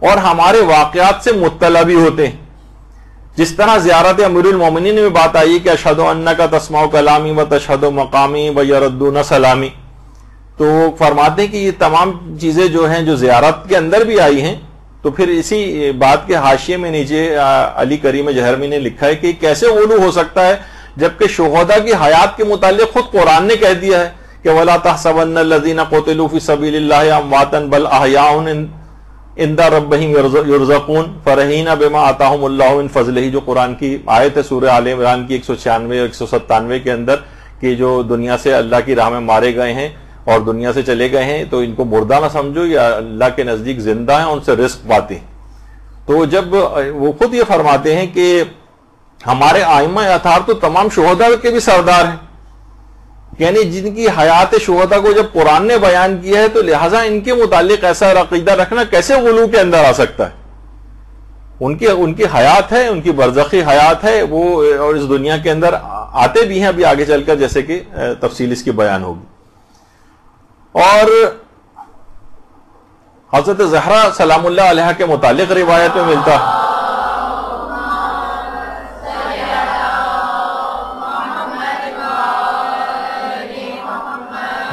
اور ہمارے واقعات سے مطلع بھی ہوتے ہیں. جس طرح زیارت امیر المومنین میں بات آئی کہ اشہد انک تسمع کلامی و تشہد مقامی و یردون سلامی، تو فرماتے ہیں کہ یہ تمام چیزیں جو ہیں جو زیارت کے اندر بھی آئی ہیں. تو پھر اسی بات کے حاشیے میں نیچے علی کریم جہرمی نے لکھا ہے کہ کیسے غلو ہو سکتا ہے جبکہ شہداء کی حیات کے متعلق خود قرآن نے کہہ دیا ہے کہ وَلَا تَحْسَبَنَّ الَّذِينَ قُتِلُوا فِي سَبِيلِ اللَّهِ أَمْوَاتًا بَلْ أَحْيَاءٌ عِندَ رَبِّهِمْ يُرْزَقُونَ فَرَحِينَ بِمَا آتَاهُمُ اللَّهُ مِنْ فَضْلِهِ، جو قرآن کی آیت ہے سورہ آل عمران کی 196 اور 197 کے اندر کہ جو دنیا سے اللہ کی راہ میں مارے گئے ہیں اور دنیا سے چلے گئے ہیں تو ان کو مردہ نہ سمجھو، یا اللہ کے نزدیک زندہ ہیں، ان سے رزق پاتے ہیں. تو جب وہ خود یہ فرماتے ہیں کہ ہمارے آئمہ اطہار تو تمام شہداء کے بھی سردار ہیں، یعنی جن کی حیات شہداء کو جب قرآن نے بیان کیا ہے تو لہٰذا ان کے متعلق ایسا عقیدہ رکھنا کیسے غلو کے اندر آ سکتا ہے. ان کی حیات ہے، ان کی برزخی حیات ہے وہ، اور اس دنیا کے اندر آتے بھی ہیں ابھی آگے چل کر، جیسے کہ تفصیل اس کی بیان ہوگی. اور حضرت زہرا سلام اللہ علیہ کے متعلق روایت میں ملتا ہے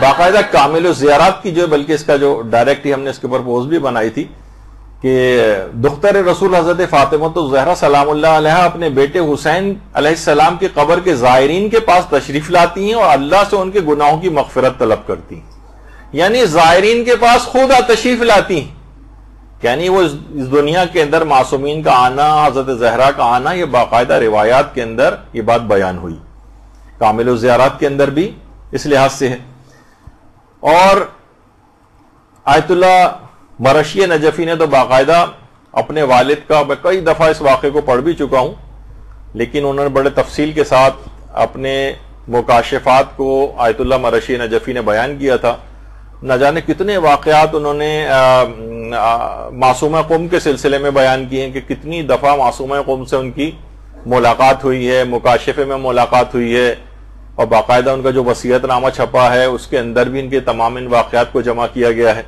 باقاعدہ کامل الزیارات کی جو، بلکہ اس کا جو ڈائریکٹ ہی ہم نے اس کے اوپر پوسٹ بھی بنائی تھی کہ دختر رسول حضرت فاطمہ الزہرا سلام اللہ علیہ اپنے بیٹے حسین علیہ السلام کی قبر کے زائرین کے پاس تشریف لاتی ہیں اور اللہ سے ان کے گناہوں کی مغفرت طلب کرتی ہیں. یعنی زائرین کے پاس خود تشریف لاتی ہیں، یعنی وہ اس دنیا کے اندر معصومین کا آنا، حضرت زہرا کا آنا، یہ باقاعدہ روایات کے اندر یہ بات بیان ہوئی، کامل الزیارات کے اندر بھی اس لحاظ سے ہے. اور آیت اللہ مرشی نجفی نے تو باقاعدہ اپنے والد کا، میں کئی دفعہ اس واقعے کو پڑھ بھی چکا ہوں، لیکن انہوں نے بڑے تفصیل کے ساتھ اپنے مکاشفات کو آیت اللہ مرشی نجفی نے بیان کیا تھا. نہ جانے کتنے واقعات انہوں نے معصومہ قوم کے سلسلے میں بیان کیے ہیں کہ کتنی دفعہ معصومہ قوم سے ان کی ملاقات ہوئی ہے، مکاشفے میں ملاقات ہوئی ہے، اور باقاعدہ ان کا جو وصیت نامہ چھپا ہے اس کے اندر بھی ان کے تمام ان واقعات کو جمع کیا گیا ہے.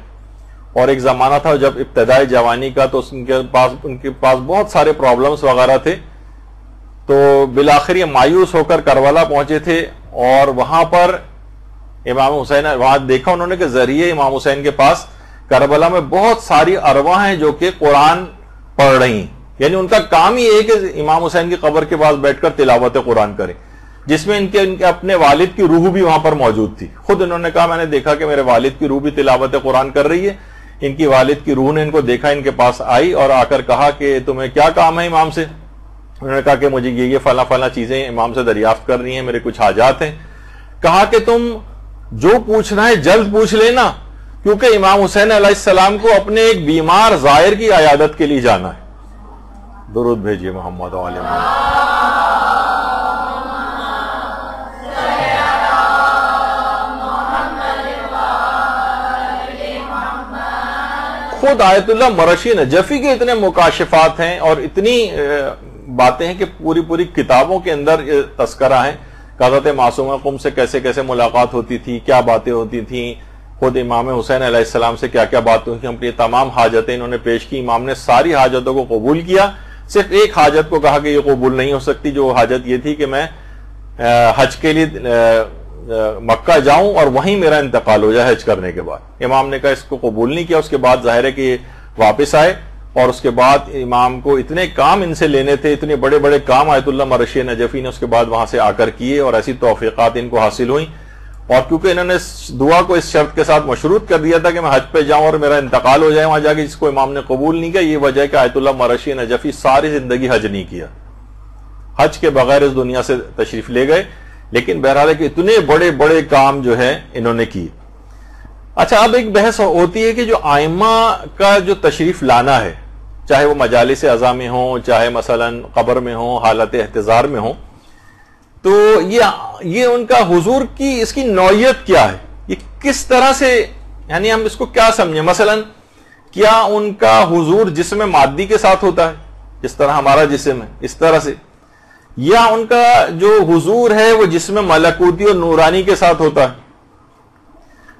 اور ایک زمانہ تھا جب ابتدائی جوانی کا، تو ان کے پاس بہت سارے پرابلمز وغیرہ تھے، تو بالآخر یہ مایوس ہو کر کربلا پہنچے تھے اور وہاں پر امام حسین، وہاں دیکھا انہوں نے کہ ذریعے امام حسین کے پاس کربلا میں بہت ساری ارواح ہیں جو کہ قرآن پڑھ رہی ہیں، یعنی ان کا کام ہی ہے کہ امام حسین کی قبر کے پاس بیٹھ کر تلاوت قرآن کریں، جس میں ان کے اپنے والد کی روح بھی وہاں پر موجود تھی. خود انہوں نے کہا میں نے دیکھا کہ میرے والد کی روح بھی تلاوت قرآن کر رہی ہے. ان کی والد کی روح نے ان کو دیکھا، ان کے پاس آئی اور آ کر کہا کہ تمہیں کیا کام ہے امام سے؟ انہوں نے کہا کہ مجھے یہ فلاں فلاں چیزیں امام سے دریافت کرنی ہیں، میرے کچھ حاجات ہیں. کہا کہ تم جو پوچھنا ہے جلد پوچھ لینا، کیونکہ امام حسین علیہ السلام کو اپنے ایک بیمار زائر کی عیادت کے لیے جانا ہے. درود بھیجیے محمد و آل محمد. خود آیت اللہ مرشی نجفی کے اتنے مکاشفات ہیں اور اتنی باتیں ہیں کہ پوری کتابوں کے اندر تذکرہ ہیں کہ حضرت معصومہ قم سے کیسے کیسے ملاقات ہوتی تھی، کیا باتیں ہوتی تھیں، خود امام حسین علیہ السلام سے کیا کیا باتیں ہوئی، اپنی تمام حاجتیں انہوں نے پیش کی. امام نے ساری حاجتوں کو قبول کیا، صرف ایک حاجت کو کہا کہ یہ قبول نہیں ہو سکتی، جو حاجت یہ تھی کہ میں حج کے لیے مکہ جاؤں اور وہیں میرا انتقال ہو جائے حج کرنے کے بعد. امام نے کہا اس کو قبول نہیں کیا. اس کے بعد ظاہر ہے کہ واپس آئے اور اس کے بعد امام کو اتنے کام ان سے لینے تھے، اتنے بڑے بڑے کام آیت اللہ مرشی نجفی نے اس کے بعد وہاں سے آ کر کیے اور ایسی توفیقات ان کو حاصل ہوئیں. اور کیونکہ انہوں نے دعا کو اس شرط کے ساتھ مشروط کر دیا تھا کہ میں حج پہ جاؤں اور میرا انتقال ہو جائے وہاں جا کے، جس کو امام نے قبول نہیں کیا. یہ وجہ ہے کہ آیت اللہ مرشی نجفی ساری زندگی حج نہیں کیا، حج کے بغیر اس دنیا سے تشریف لے گئے. لیکن بہرحال ہے کہ اتنے بڑے بڑے کام جو ہے انہوں نے کیے. اچھا اب ایک بحث ہوتی ہے کہ جو آئمہ کا جو تشریف لانا ہے، چاہے وہ مجالس عزا میں ہوں، چاہے مثلا قبر میں ہوں، حالت احتضار میں ہوں، تو یہ ان کا حضور کی اس کی نوعیت کیا ہے، یہ کس طرح سے، یعنی ہم اس کو کیا سمجھیں. مثلا کیا ان کا حضور جسم مادی کے ساتھ ہوتا ہے جس طرح ہمارا جسم ہے اس طرح سے، یا ان کا جو حضور ہے وہ جسم ملکوتی اور نورانی کے ساتھ ہوتا ہے،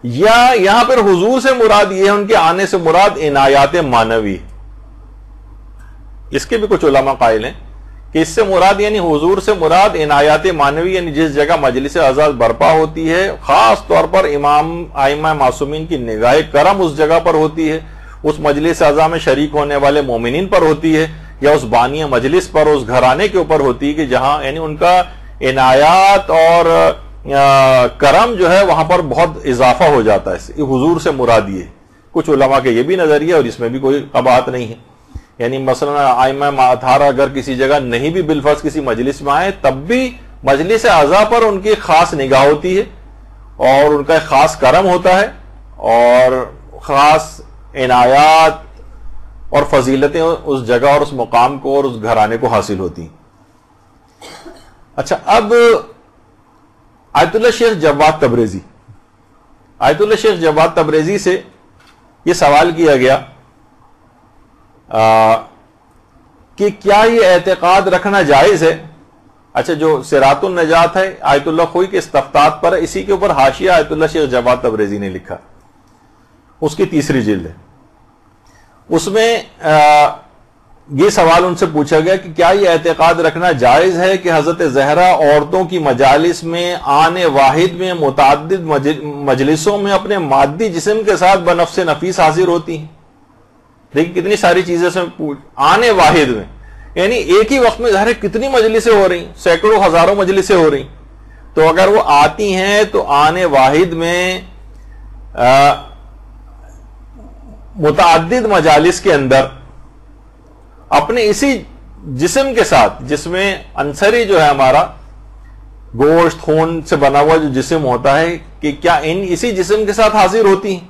یا یہاں پر حضور سے مراد یہ ہے ان کے آنے سے مراد عنایات معنوی. اس کے بھی کچھ علماء قائل ہیں کہ اس سے مراد یعنی حضور سے مراد عنایات معنوی، یعنی جس جگہ مجلس عزا برپا ہوتی ہے خاص طور پر ائمہ معصومین کی نگاہ کرم اس جگہ پر ہوتی ہے، اس مجلس عزا میں شریک ہونے والے مومنین پر ہوتی ہے، یا اس بانی مجلس پر، اس گھرانے کے اوپر ہوتی ہے کہ جہاں یعنی ان کا عنایات اور کرم جو ہے وہاں پر بہت اضافہ ہو جاتا ہے. حضور سے مراد یہ، کچھ علماء کے یہ بھی نظریہ اور اس میں بھی کوئی قباحت نہیں ہے. یعنی مثلا ائمہ اطہار اگر کسی جگہ نہیں بھی بالفرض کسی مجلس میں آئے تب بھی مجلس عزا پر ان کی خاص نگاہ ہوتی ہے اور ان کا ایک خاص کرم ہوتا ہے اور خاص عنایات اور فضیلتیں اس جگہ اور اس مقام کو اور اس گھرانے کو حاصل ہوتی ہیں. اچھا اب آیت اللہ شیخ جواد تبریزی، آیت اللہ شیخ جواد تبریزی سے یہ سوال کیا گیا کہ کیا یہ اعتقاد رکھنا جائز ہے. اچھا جو صراط النجات ہے آیت اللہ خوئی کے استفتات پر ہے، اسی کے اوپر حاشیہ آیت اللہ شیخ جواد تبریزی نے لکھا، اس کی 3 جلد ہے. اس میں یہ سوال ان سے پوچھا گیا کہ کیا یہ اعتقاد رکھنا جائز ہے کہ حضرت زہرا عورتوں کی مجالس میں آنے واحد میں متعدد مجلسوں میں اپنے مادی جسم کے ساتھ بنفس نفیس حاضر ہوتی ہیں. دیکھیں کتنی ساری چیزیں سے آنے واحد میں، یعنی ایک ہی وقت میں ظاہر کتنی مجلسیں ہو رہی، سینکڑوں ہزاروں مجلسیں ہو رہی، تو اگر وہ آتی ہیں تو آنے واحد میں متعدد مجالس کے اندر اپنے اسی جسم کے ساتھ، جس میں انصری جو ہے ہمارا گوشت خون سے بنا ہوا جو جسم ہوتا ہے، کہ کیا اسی جسم کے ساتھ حاضر ہوتی ہیں.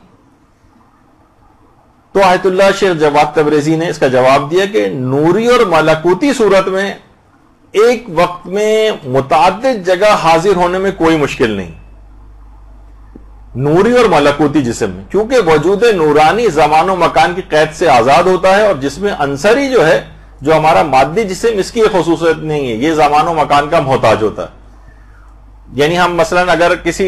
تو آیت اللہ شیخ جواد تبریزی نے اس کا جواب دیا کہ نوری اور ملکوتی صورت میں ایک وقت میں متعدد جگہ حاضر ہونے میں کوئی مشکل نہیں، نوری اور ملکوتی جسم میں، کیونکہ وجود نورانی زمان و مکان کی قید سے آزاد ہوتا ہے، اور جس میں انصری جو ہے جو ہمارا مادی جسم، اس کی خصوصیت نہیں ہے، یہ زمان و مکان کا محتاج ہوتا ہے. یعنی ہم مثلا اگر کسی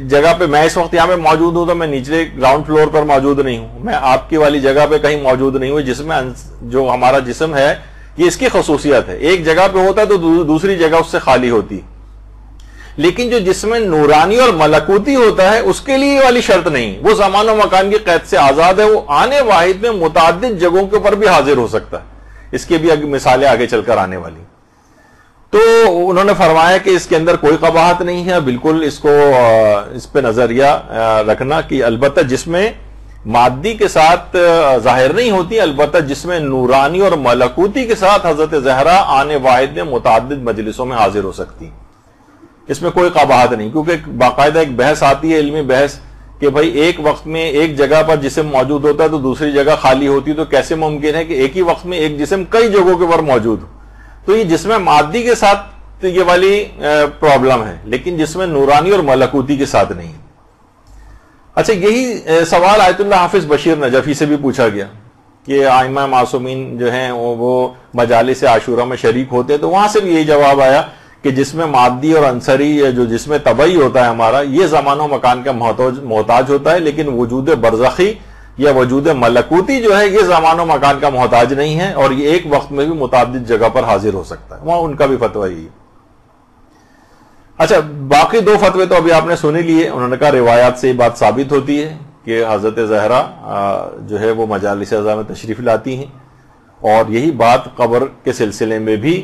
جگہ پہ، میں اس وقت یہاں پہ موجود ہوں تو میں نیچلے گراؤنڈ فلور پر موجود نہیں ہوں، میں آپ کی والی جگہ پہ کہیں موجود نہیں ہوں، جس میں جو ہمارا جسم ہے یہ اس کی خصوصیت ہے، ایک جگہ پہ ہوتا ہے تو دوسری جگہ اس سے خالی ہوتی. لیکن جو جسم نورانی اور ملکوتی ہوتا ہے اس کے لیے والی شرط نہیں، وہ زمان و مکان کی قید سے آزاد ہے، وہ آنے واحد میں متعدد جگہوں کے اوپر بھی حاضر ہو سکتا ہے. اس کی بھی مثالیں آگے چل کر آنے والی. تو انہوں نے فرمایا کہ اس کے اندر کوئی قباحت نہیں ہے، بالکل اس کو اس پہ نظریہ رکھنا کہ البتہ جس میں مادی کے ساتھ ظاہر نہیں ہوتی، البتہ جس میں نورانی اور ملکوتی کے ساتھ حضرت زہرا آنے واحد میں متعدد مجلسوں میں حاضر ہو سکتی. اس میں کوئی قباحت نہیں، کیونکہ باقاعدہ ایک بحث آتی ہے، علمی بحث، کہ بھائی ایک وقت میں ایک جگہ پر جسم موجود ہوتا ہے تو دوسری جگہ خالی ہوتی، تو کیسے ممکن ہے کہ ایک ہی وقت میں ایک جسم کئی جگہوں کے اوپر موجود ہو. تو یہ جسم مادی کے ساتھ یہ والی پرابلم ہے، لیکن جسم نورانی اور ملکوتی کے ساتھ نہیں. اچھا یہی سوال آیت اللہ حافظ بشیر نجفی سے بھی پوچھا گیا کہ ائمہ معصومین جو ہیں وہ مجالس عاشورہ میں شریک ہوتے ہیں، تو وہاں سے بھی یہی جواب آیا کہ جسم مادی اور انصری جو جسم طبعی ہوتا ہے ہمارا، یہ زمان و مکان کا محتاج ہوتا ہے، لیکن وجود برزخی یا وجود ملکوتی جو ہے یہ زمان و مکان کا محتاج نہیں ہے، اور یہ ایک وقت میں بھی متعدد جگہ پر حاضر ہو سکتا ہے. وہاں ان کا بھی فتویٰ یہی ہے. اچھا باقی 2 فتوے تو ابھی آپ نے سن لیے. انہوں نے کہا روایات سے یہ بات ثابت ہوتی ہے کہ حضرت زہرا جو ہے وہ مجالس عزا میں تشریف لاتی ہیں، اور یہی بات قبر کے سلسلے میں بھی،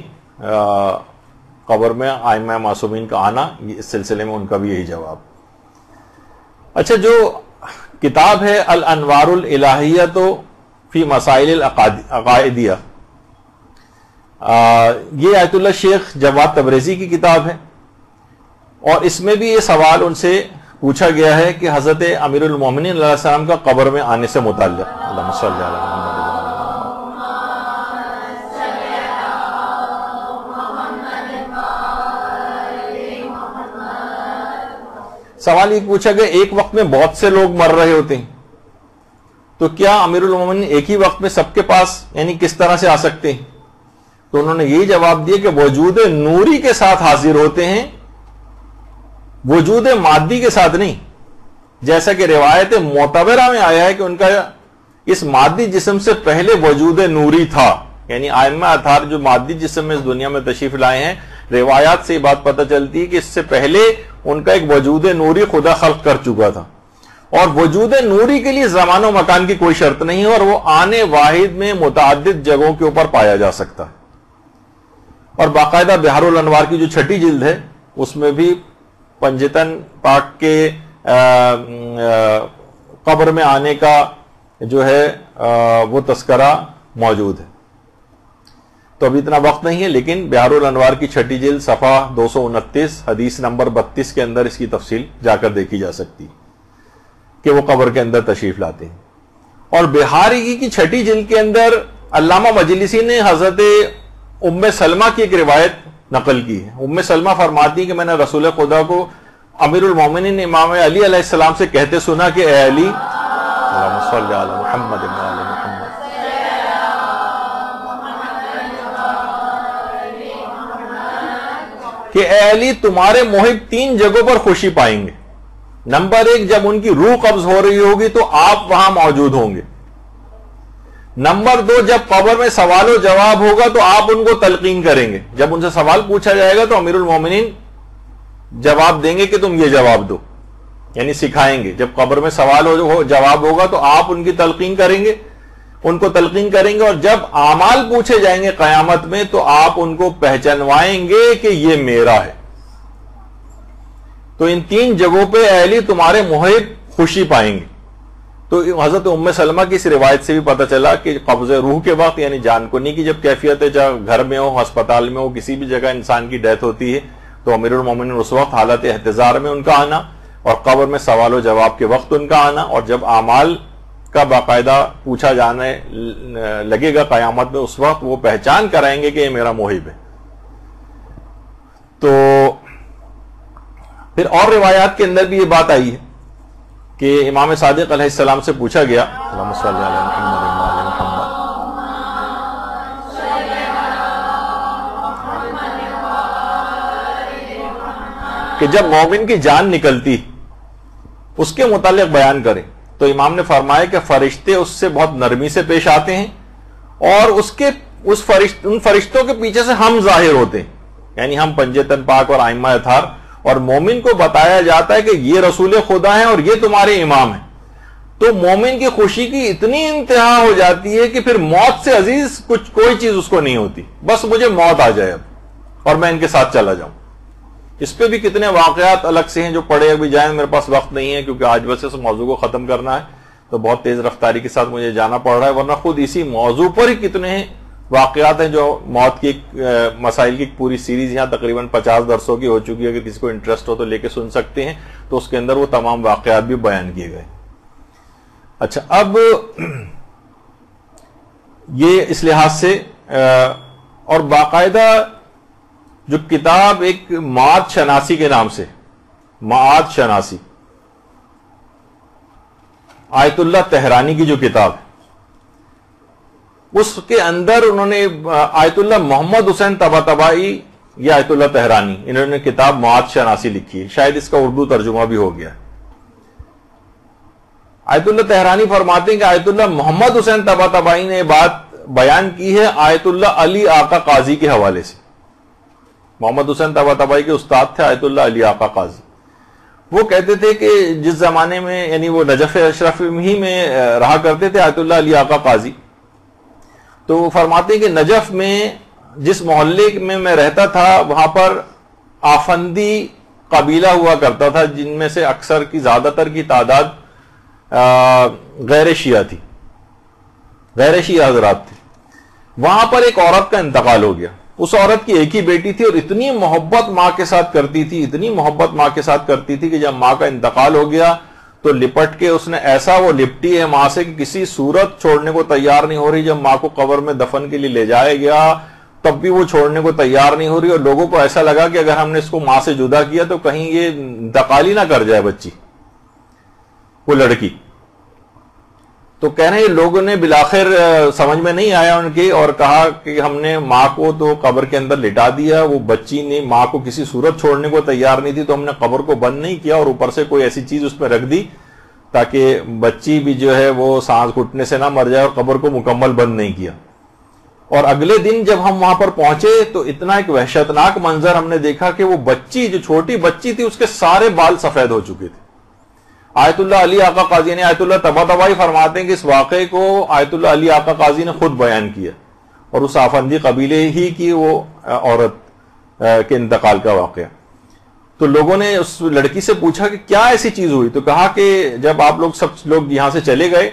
قبر میں ائمہ معصومین کا آنا، اس سلسلے میں ان کا بھی یہی جواب. اچھا جو کتاب ہے الانوار الالہیہ فی مسائل العقائدیہ، یہ آیت اللہ شیخ جواد تبریزی کی کتاب ہے، اور اس میں بھی یہ سوال ان سے پوچھا گیا ہے کہ حضرت امیر المومنین علیہ السلام کا قبر میں آنے سے متعلق. اللہم صلی علی محمد. سوال یہ پوچھا گیا ایک وقت میں بہت سے لوگ مر رہے ہوتے ہیں تو کیا امیر المومنین ایک ہی وقت میں سب کے پاس یعنی کس طرح سے آ سکتے ہیں؟ تو انہوں نے یہی جواب دیا کہ وجود نوری کے ساتھ حاضر ہوتے ہیں، وجود مادی کے ساتھ نہیں. جیسا کہ روایت معتبرہ میں آیا ہے کہ ان کا اس مادی جسم سے پہلے وجود نوری تھا. یعنی ائمہ اطہار جو مادی جسم میں اس دنیا میں تشریف لائے ہیں، روایات سے یہ بات پتہ چلتی ہے کہ اس سے پہلے ان کا ایک وجود نوری خدا خلق کر چکا تھا. اور وجود نوری کے لیے زمان و مکان کی کوئی شرط نہیں ہے، اور وہ آنے واحد میں متعدد جگہوں کے اوپر پایا جا سکتا ہے. اور باقاعدہ بحار الانوار کی جو چھٹی جلد ہے اس میں بھی پنجتن پاک کے قبر میں آنے کا جو ہے وہ تذکرہ موجود ہے. تو ابھی اتنا وقت نہیں ہے، لیکن بحار الانوار کی چھٹی جلد صفحہ 229 حدیث نمبر 32 کے اندر اس کی تفصیل جا کر دیکھی جا سکتی کہ وہ قبر کے اندر تشریف لاتے ہیں. اور بحاری کی چھٹی جلد کے اندر علامہ مجلسی نے حضرت ام سلمہ کی ایک روایت نقل کی ہے. ام سلمہ فرماتی کہ میں نے رسول خدا کو امیر المومنین امام علی علیہ السلام سے کہتے سنا کہ اے علی، اللہم صلی علی محمد و آل محمد، کہ اے علی تمہارے محب 3 جگہوں پر خوشی پائیں گے. نمبر 1، جب ان کی روح قبض ہو رہی ہوگی تو آپ وہاں موجود ہوں گے. نمبر 2، جب قبر میں سوال و جواب ہوگا تو آپ ان کو تلقین کریں گے. جب ان سے سوال پوچھا جائے گا تو امیر المومنین جواب دیں گے کہ تم یہ جواب دو، یعنی سکھائیں گے. جب قبر میں سوال و جواب ہوگا تو آپ ان کی تلقین کریں گے، ان کو تلقین کریں گے. اور جب اعمال پوچھے جائیں گے قیامت میں تو آپ ان کو پہچانوائیں گے کہ یہ میرا ہے. تو ان 3 جگہوں پہ اے علی تمہارے محب خوشی پائیں گے. تو حضرت ام سلمہ کی اس روایت سے بھی پتہ چلا کہ قبض روح کے وقت یعنی جان کنی کی جب کیفیت ہے، چاہے گھر میں ہو، ہسپتال میں ہو، کسی بھی جگہ انسان کی ڈیتھ ہوتی ہے تو امیر المومنین اس وقت حالت احتضار میں ان کا آنا، اور قبر میں سوال و جواب کے وقت ان کا آنا، اور جب اعمال کا باقاعدہ پوچھا جانے لگے گا قیامت میں اس وقت وہ پہچان کرائیں گے کہ یہ میرا محب ہے. تو پھر اور روایات کے اندر بھی یہ بات آئی ہے کہ امام صادق علیہ السلام سے پوچھا گیا، اللہم صلی علی محمد و آل محمد، کہ جب مومن کی جان نکلتی اس کے متعلق بیان کریں. تو امام نے فرمایا کہ فرشتے اس سے بہت نرمی سے پیش آتے ہیں، اور ان فرشتوں کے پیچھے سے ہم ظاہر ہوتے ہیں، یعنی ہم پنجتن پاک اور ائمہ اطہار، اور مومن کو بتایا جاتا ہے کہ یہ رسول خدا ہیں اور یہ تمہارے امام ہیں. تو مومن کی خوشی کی اتنی انتہا ہو جاتی ہے کہ پھر موت سے عزیز کوئی چیز اس کو نہیں ہوتی. بس مجھے موت آ جائے اب اور میں ان کے ساتھ چلا جاؤں. اس پہ بھی کتنے واقعات الگ سے ہیں جو پڑھے ابھی جائیں، میرے پاس وقت نہیں ہے کیونکہ آج بس اس موضوع کو ختم کرنا ہے تو بہت تیز رفتاری کے ساتھ مجھے جانا پڑ رہا ہے، ورنہ خود اسی موضوع پر ہی کتنے واقعات ہیں جو موت کی مسائل کی پوری سیریز یہاں تقریباً 50 درسوں کی ہو چکی ہے. اگر کسی کو انٹرسٹ ہو تو لے کے سن سکتے ہیں، تو اس کے اندر وہ تمام واقعات بھی بیان کیے گئے. اچھا، اب یہ اس لحاظ سے اور باقاعدہ جو کتاب ایک معاد شناسی کے نام سے، معاد شناسی، آیت اللہ تہرانی کی جو کتاب ہے، اس کے اندر انہوں نے آیت اللہ محمد حسین طباطبائی یا آیت اللہ تہرانی، انہوں نے کتاب معاد شناسی لکھی ہے. شاید اس کا اردو ترجمہ بھی ہو گیا. آیت اللہ تہرانی فرماتے ہیں کہ آیت اللہ محمد حسین طباطبائی نے بات بیان کی ہے آیت اللہ علی آقا قاضی کے حوالے سے. محمد حسین طباطبائی کے استاد تھے آیت اللہ علی آقا قاضی. وہ کہتے تھے کہ جس زمانے میں یعنی وہ نجف اشرف ہی میں رہا کرتے تھے آیت اللہ علی آقا قاضی، تو وہ فرماتے ہیں کہ نجف میں جس محلے میں رہتا تھا وہاں پر آفندی قبیلہ ہوا کرتا تھا، جن میں سے اکثر کی زیادہ تر کی تعداد غیر شیعہ تھی، غیر شیعہ حضرات تھے. وہاں پر ایک عورت کا انتقال ہو گیا اس عورت کی ایک ہی بیٹی تھی اور اتنی محبت ماں کے ساتھ کرتی تھی، اتنی محبت ماں کے ساتھ کرتی تھی کہ جب ماں کا انتقال ہو گیا تو لپٹ کے اس نے ایسا وہ لپٹی ہے ماں سے کہ کسی صورت چھوڑنے کو تیار نہیں ہو رہی. جب ماں کو قبر میں دفن کے لیے لے جایا گیا تب بھی وہ چھوڑنے کو تیار نہیں ہو رہی، اور لوگوں کو ایسا لگا کہ اگر ہم نے اس کو ماں سے جدا کیا تو کہیں یہ انتقال ہی نہ کر جائے بچی، وہ لڑکی. تو کہہ رہے ہیں لوگوں نے بالآخر سمجھ میں نہیں آیا ان کی، اور کہا کہ ہم نے ماں کو تو قبر کے اندر لٹا دیا، وہ بچی نے ماں کو کسی صورت چھوڑنے کو تیار نہیں تھی، تو ہم نے قبر کو بند نہیں کیا اور اوپر سے کوئی ایسی چیز اس پہ رکھ دی تاکہ بچی بھی جو ہے وہ سانس گھٹنے سے نہ مر جائے، اور قبر کو مکمل بند نہیں کیا. اور اگلے دن جب ہم وہاں پر پہنچے تو اتنا ایک وحشتناک منظر ہم نے دیکھا کہ وہ بچی جو چھوٹی بچی تھی اس کے سارے بال سفید ہو چکے تھے. آیت اللہ علی آقا قاضی نے آیت اللہ طباطبائی فرماتے ہیں کہ اس واقعے کو آیت اللہ علی آقا قاضی نے خود بیان کیا، اور اس آفندی قبیلے ہی کی وہ عورت کے انتقال کا واقعہ. تو لوگوں نے اس لڑکی سے پوچھا کہ کیا ایسی چیز ہوئی، تو کہا کہ جب آپ لوگ سب لوگ یہاں سے چلے گئے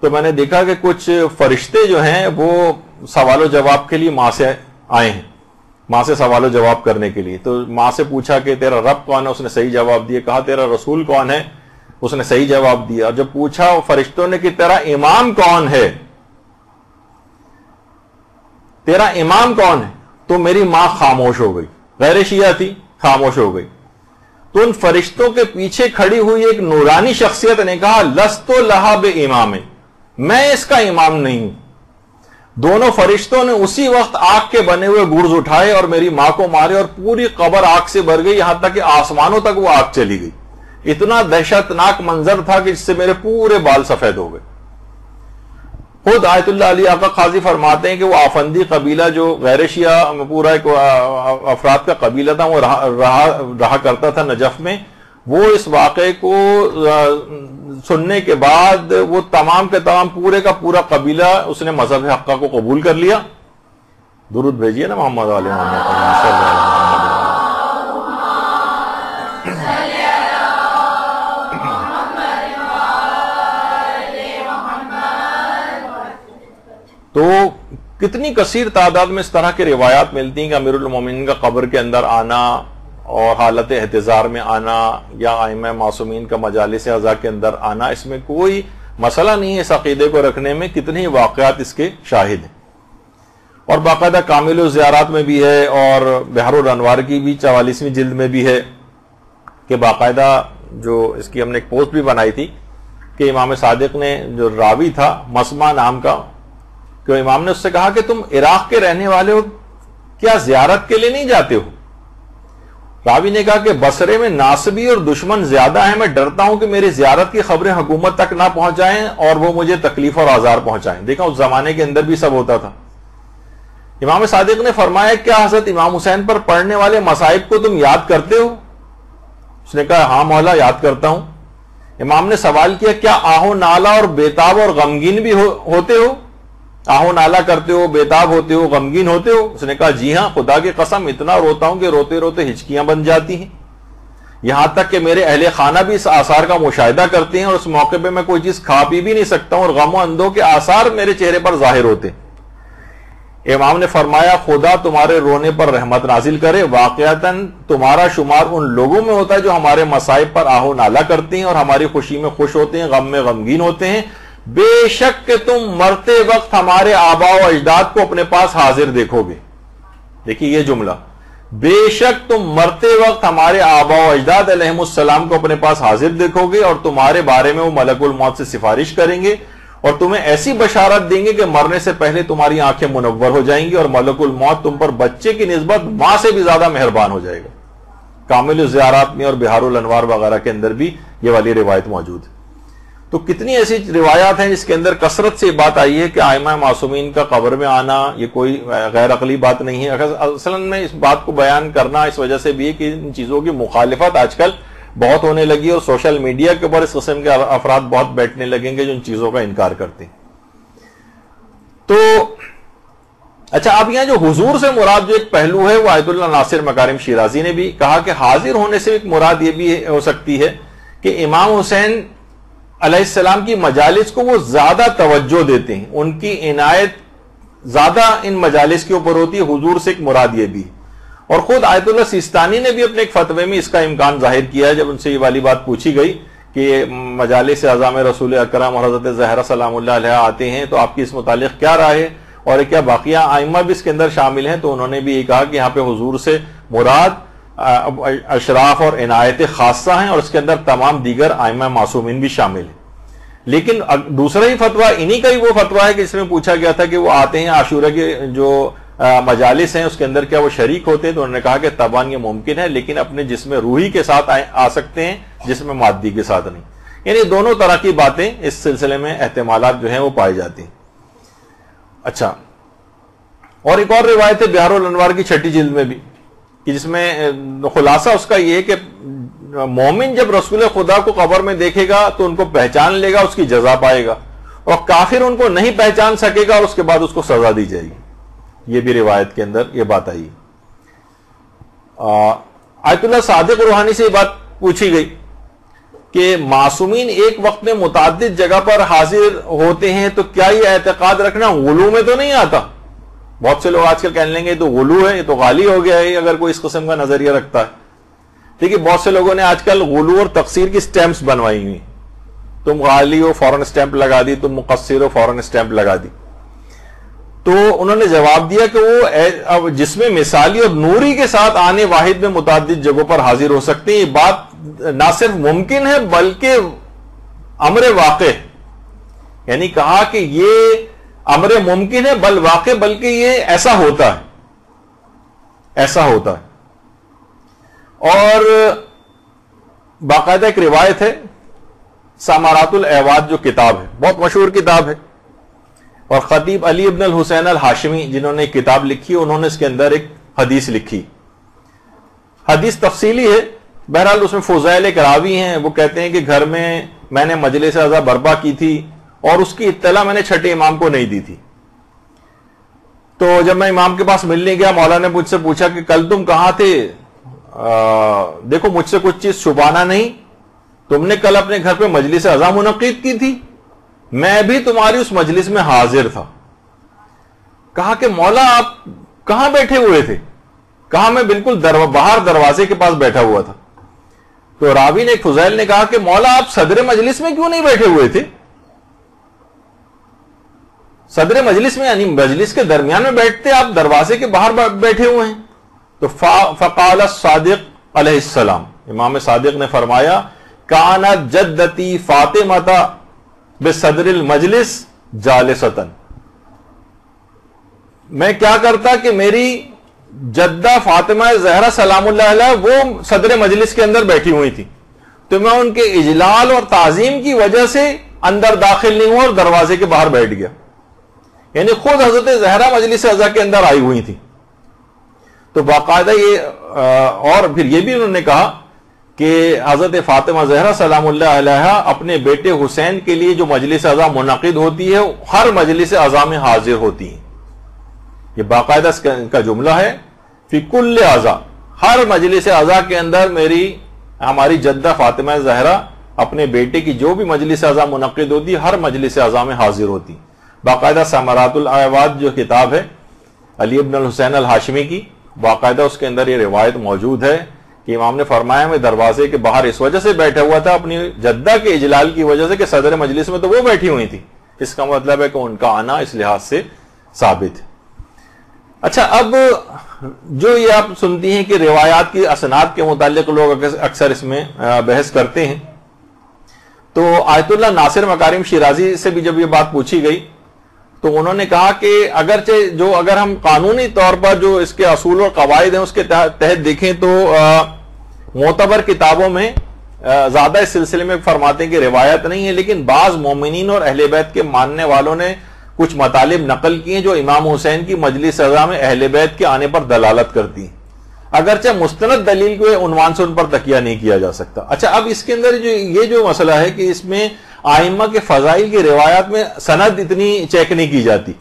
تو میں نے دیکھا کہ کچھ فرشتے جو ہیں وہ سوال و جواب کے لیے ماں سے آئے ہیں، ماں سے سوال و جواب کرنے کے لیے. تو ماں سے پوچھا کہ تیرا رب کون ہے، اس نے صحیح جواب دیا. کہا تیرا رسول کون ہے، اس نے صحیح جواب دیا. اور جب پوچھا فرشتوں نے کہ تیرا امام کون ہے، تیرا امام کون ہے، تو میری ماں خاموش ہو گئی، غیر شیعہ تھی، خاموش ہو گئی. تو ان فرشتوں کے پیچھے کھڑی ہوئی ایک نورانی شخصیت نے کہا لست لہا بامام، میں اس کا امام نہیں ہوں. دونوں فرشتوں نے اسی وقت آگ کے بنے ہوئے گرز اٹھائے اور میری ماں کو مارے، اور پوری قبر آگ سے بھر گئی، یہاں تک کہ آسمانوں تک وہ آگ چلی گئی. اتنا دہشتناک منظر تھا کہ جس سے میرے پورے بال سفید ہو گئے. خود آیت اللہ علی آقا قاضی فرماتے ہیں کہ وہ آفندی قبیلہ جو غیر شیعہ پورا ایک افراد کا قبیلہ تھا، وہ رہا کرتا تھا نجف میں، وہ اس واقعے کو سننے کے بعد وہ تمام کے تمام پورے کا پورا قبیلہ اس نے مذہب حقہ کو قبول کر لیا. درود بھیجیے نا محمد علیہ محمد. تو کتنی کثیر تعداد میں اس طرح کی روایات ملتی ہیں کہ امیر المومنین کا قبر کے اندر آنا اور حالت احتضار میں آنا یا ائمہ معصومین کا مجالس اعزاء کے اندر آنا، اس میں کوئی مسئلہ نہیں ہے. اس عقیدے کو رکھنے میں کتنے واقعات اس کے شاہد ہیں. اور باقاعدہ کامل الزیارات میں بھی ہے اور بحر الانوار کی بھی 44ویں جلد میں بھی ہے کہ باقاعدہ جو اس کی ہم نے ایک پوسٹ بھی بنائی تھی کہ امام صادق نے جو راوی تھا مسمع نام کا، کہ امام نے اس سے کہا کہ تم عراق کے رہنے والے ہو، کیا زیارت کے لیے نہیں جاتے ہو؟ راوی نے کہا کہ بصرے میں ناصبی اور دشمن زیادہ ہیں، میں ڈرتا ہوں کہ میری زیارت کی خبریں حکومت تک نہ پہنچ جائیں اور وہ مجھے تکلیف اور آزار پہنچائیں. دیکھا اس زمانے کے اندر بھی سب ہوتا تھا. امام صادق نے فرمایا کیا حضرت امام حسین پر پڑھنے والے مصائب کو تم یاد کرتے ہو؟ اس نے کہا ہاں مولا یاد کرتا ہوں. امام نے سوال کیا کیا آہو نالا اور بیتاب اور غمگین بھی ہوتے ہو؟ آہو نالا کرتے ہو، بیتاب ہوتے ہو، غمگین ہوتے ہو؟ اس نے کہا جی ہاں، خدا کی قسم اتنا روتا ہوں کہ روتے روتے ہچکیاں بن جاتی ہیں، یہاں تک کہ میرے اہل خانہ بھی اس آثار کا مشاہدہ کرتے ہیں اور اس موقع پہ میں کوئی چیز کھا پی بھی نہیں سکتا ہوں اور غم و اندو کے آثار میرے چہرے پر ظاہر ہوتے ہیں. امام نے فرمایا خدا تمہارے رونے پر رحمت نازل کرے، واقعتاً تمہارا شمار ان لوگوں میں ہوتا ہے جو ہمارے مصائب پر آہو نالا کرتے ہیں اور ہماری خوشی میں خوش ہوتے ہیں، غم میں غمگین ہوتے ہیں. بے شک کہ تم مرتے وقت ہمارے آباء و اجداد کو اپنے پاس حاضر دیکھو گے. دیکھیے یہ جملہ، بے شک تم مرتے وقت ہمارے آباء و اجداد علیہم السلام کو اپنے پاس حاضر دیکھو گے اور تمہارے بارے میں وہ ملک الموت سے سفارش کریں گے اور تمہیں ایسی بشارت دیں گے کہ مرنے سے پہلے تمہاری آنکھیں منور ہو جائیں گی اور ملک الموت تم پر بچے کی نسبت ماں سے بھی زیادہ مہربان ہو جائے گا. کامل الزیارات میں اور بحار الانوار وغیرہ کے اندر بھی یہ والی روایت موجود ہے. تو کتنی ایسی روایات ہیں جس کے اندر کثرت سے بات آئی ہے کہ ائمہ معصومین کا قبر میں آنا یہ کوئی غیر عقلی بات نہیں ہے. اصل میں اس بات کو بیان کرنا اس وجہ سے بھی ہے کہ ان چیزوں کی مخالفت آج کل بہت ہونے لگی اور سوشل میڈیا کے اوپر اس قسم کے افراد بہت بیٹھنے لگیں گے جو ان چیزوں کا انکار کرتے ہیں. تو اچھا، اب یہاں جو حضور سے مراد جو ایک پہلو ہے وہ آیت اللہ ناصر مکارم شیرازی نے بھی کہا کہ حاضر ہونے سے ایک مراد یہ بھی ہو سکتی ہے کہ امام حسین علیہ السلام کی مجالس کو وہ زیادہ توجہ دیتے ہیں، ان کی عنایت زیادہ ان مجالس کے اوپر ہوتی ہے. حضور سے ایک مراد یہ بھی ہے. اور خود آیت اللہ سیستانی نے بھی اپنے ایک فتوے میں اس کا امکان ظاہر کیا ہے. جب ان سے یہ والی بات پوچھی گئی کہ مجالس اعظام رسول اکرم اور حضرت زہرا سلام اللہ علیہ آتے ہیں تو آپ کی اس متعلق کیا رائے ہے اور کیا باقیہ ائمہ بھی اس کے اندر شامل ہیں, تو انہوں نے بھی یہ کہا کہ یہاں پہ حضور سے مراد اشراف اور عنایت خاصہ ہیں اور اس کے اندر تمام دیگر ائمہ معصومین بھی شامل ہیں. لیکن دوسرا ہی فتویٰ انہی کا ہی وہ فتویٰ ہے کہ اس میں پوچھا گیا تھا کہ وہ آتے ہیں عاشورہ کے جو مجالس ہیں اس کے اندر کیا وہ شریک ہوتے ہیں, تو انہوں نے کہا کہ طبعاً یہ ممکن ہے لیکن اپنے جسم روحی کے ساتھ آ سکتے ہیں, جسم مادی کے ساتھ نہیں. یعنی دونوں طرح کی باتیں اس سلسلے میں احتمالات جو ہیں وہ پائی جاتی ہیں. اچھا, اور ایک اور روایت ہے بہار الانوار کی 6 جلد میں بھی, کہ جس میں خلاصہ اس کا یہ ہے کہ مومن جب رسول خدا کو قبر میں دیکھے گا تو ان کو پہچان لے گا, اس کی جزا پائے گا, اور کافر ان کو نہیں پہچان سکے گا اور اس کے بعد اس کو سزا دی جائے گی. یہ بھی روایت کے اندر یہ بات آئی. آیت اللہ صادق روحانی سے یہ بات پوچھی گئی کہ معصومین ایک وقت میں متعدد جگہ پر حاضر ہوتے ہیں تو کیا یہ اعتقاد رکھنا غلو میں تو نہیں آتا؟ بہت سے لوگ آج کل کہنے لیں گے یہ تو غلو ہے, یہ تو غالی ہو گیا ہے اگر کوئی اس قسم کا نظریہ رکھتا ہے. دیکھیے بہت سے لوگوں نے آج کل غلو اور تقصیر کی سٹیمپس بنوائی ہوئی, تم غالی ہو فوراً سٹیمپ لگا دی, تم مقصر ہو فوراً سٹیمپ لگا دی. تو انہوں نے جواب دیا کہ وہ جس میں مثالی اور نوری کے ساتھ آنے واحد میں متعدد جگہوں پر حاضر ہو سکتے ہیں. یہ بات نہ صرف ممکن ہے بلکہ امر واقع, یعنی کہا کہ یہ امر ممکن ہے بل واقع, بلکہ یہ ایسا ہوتا ہے, ایسا ہوتا ہے. اور باقاعدہ ایک روایت ہے, سامارات الاعواد جو کتاب ہے, بہت مشہور کتاب ہے, اور خطیب علی ابن الحسین الہاشمی جنہوں نے ایک کتاب لکھی انہوں نے اس کے اندر ایک حدیث لکھی. حدیث تفصیلی ہے, بہرحال اس میں فضائل ایک راوی ہیں, وہ کہتے ہیں کہ گھر میں نے مجلس عزا برپا کی تھی اور اس کی اطلاع میں نے چھٹے امام کو نہیں دی تھی. تو جب میں امام کے پاس ملنے گیا, مولا نے مجھ سے پوچھا کہ کل تم کہاں تھے؟ دیکھو مجھ سے کچھ چیز چھپانا نہیں, تم نے کل اپنے گھر پہ مجلس عزا منعقد کی تھی, میں بھی تمہاری اس مجلس میں حاضر تھا. کہا کہ مولا آپ کہاں بیٹھے ہوئے تھے؟ کہا میں بالکل باہر دروازے کے پاس بیٹھا ہوا تھا. تو راوی نے فضیل نے کہا کہ مولا آپ صدر مجلس میں کیوں نہیں بیٹھے ہوئے تھے؟ صدر مجلس میں یعنی مجلس کے درمیان میں بیٹھتے, آپ دروازے کے باہر بیٹھے ہوئے ہیں. تو فقال الصادق علیہ السلام, امام صادق نے فرمایا کانت جدتی فاطمہ بصدر المجلس جالستن, میں کیا کرتا کہ میری جدہ فاطمہ زہرا سلام اللہ علیہ وہ صدر مجلس کے اندر بیٹھی ہوئی تھی, تو میں ان کے اجلال اور تعظیم کی وجہ سے اندر داخل نہیں ہوا اور دروازے کے باہر بیٹھ گیا. یعنی خود حضرت زہرا مجلس عزا کے اندر آئی ہوئی تھی. تو باقاعدہ یہ اور پھر یہ بھی انہوں نے کہا کہ حضرت فاطمہ زہرا سلام اللہ علیہ اپنے بیٹے حسین کے لیے جو مجلس عزا منعقد ہوتی ہے ہر مجلس عزا میں حاضر ہوتی ہیں. یہ باقاعدہ ان کا جملہ ہے, فی کل عزا, ہر مجلس عزا کے اندر ہماری جدہ فاطمہ زہرا اپنے بیٹے کی جو بھی مجلس عزا منعقد ہوتی ہے ہر مجلس عزا میں حاضر ہوتی. باقاعدہ ثمرات الاعواد جو کتاب ہے علی ابن الحسین الہاشمی کی, باقاعدہ اس کے اندر یہ روایت موجود ہے کہ امام نے فرمایا میں دروازے کے باہر اس وجہ سے بیٹھا ہوا تھا اپنی جدہ کے اجلال کی وجہ سے کہ صدر مجلس میں تو وہ بیٹھی ہوئی تھی. اس کا مطلب ہے کہ ان کا آنا اس لحاظ سے ثابت ہے. اچھا, اب جو یہ آپ سنتی ہیں کہ روایات کی اسناد کے متعلق لوگ اکثر اس میں بحث کرتے ہیں, تو آیت اللہ ناصر مکارم شیرازی سے بھی جب یہ بات پوچھی گئی تو انہوں نے کہا کہ اگرچہ اگر ہم قانونی طور پر جو اس کے اصول اور قواعد ہیں اس کے تحت دیکھیں تو معتبر کتابوں میں زیادہ اس سلسلے میں فرماتے ہیں کہ روایت نہیں ہے, لیکن بعض مومنین اور اہل بیت کے ماننے والوں نے کچھ مطالب نقل کیے جو امام حسین کی مجلس عزا میں اہل بیت کے آنے پر دلالت کرتی ہیں, اگرچہ مستند دلیل کے عنوان سے ان پر تکیہ نہیں کیا جا سکتا. اچھا, اب اس کے اندر یہ جو مسئلہ ہے کہ اس میں ائمہ کے فضائل کی روایات میں سند اتنی چیک نہیں کی جاتی,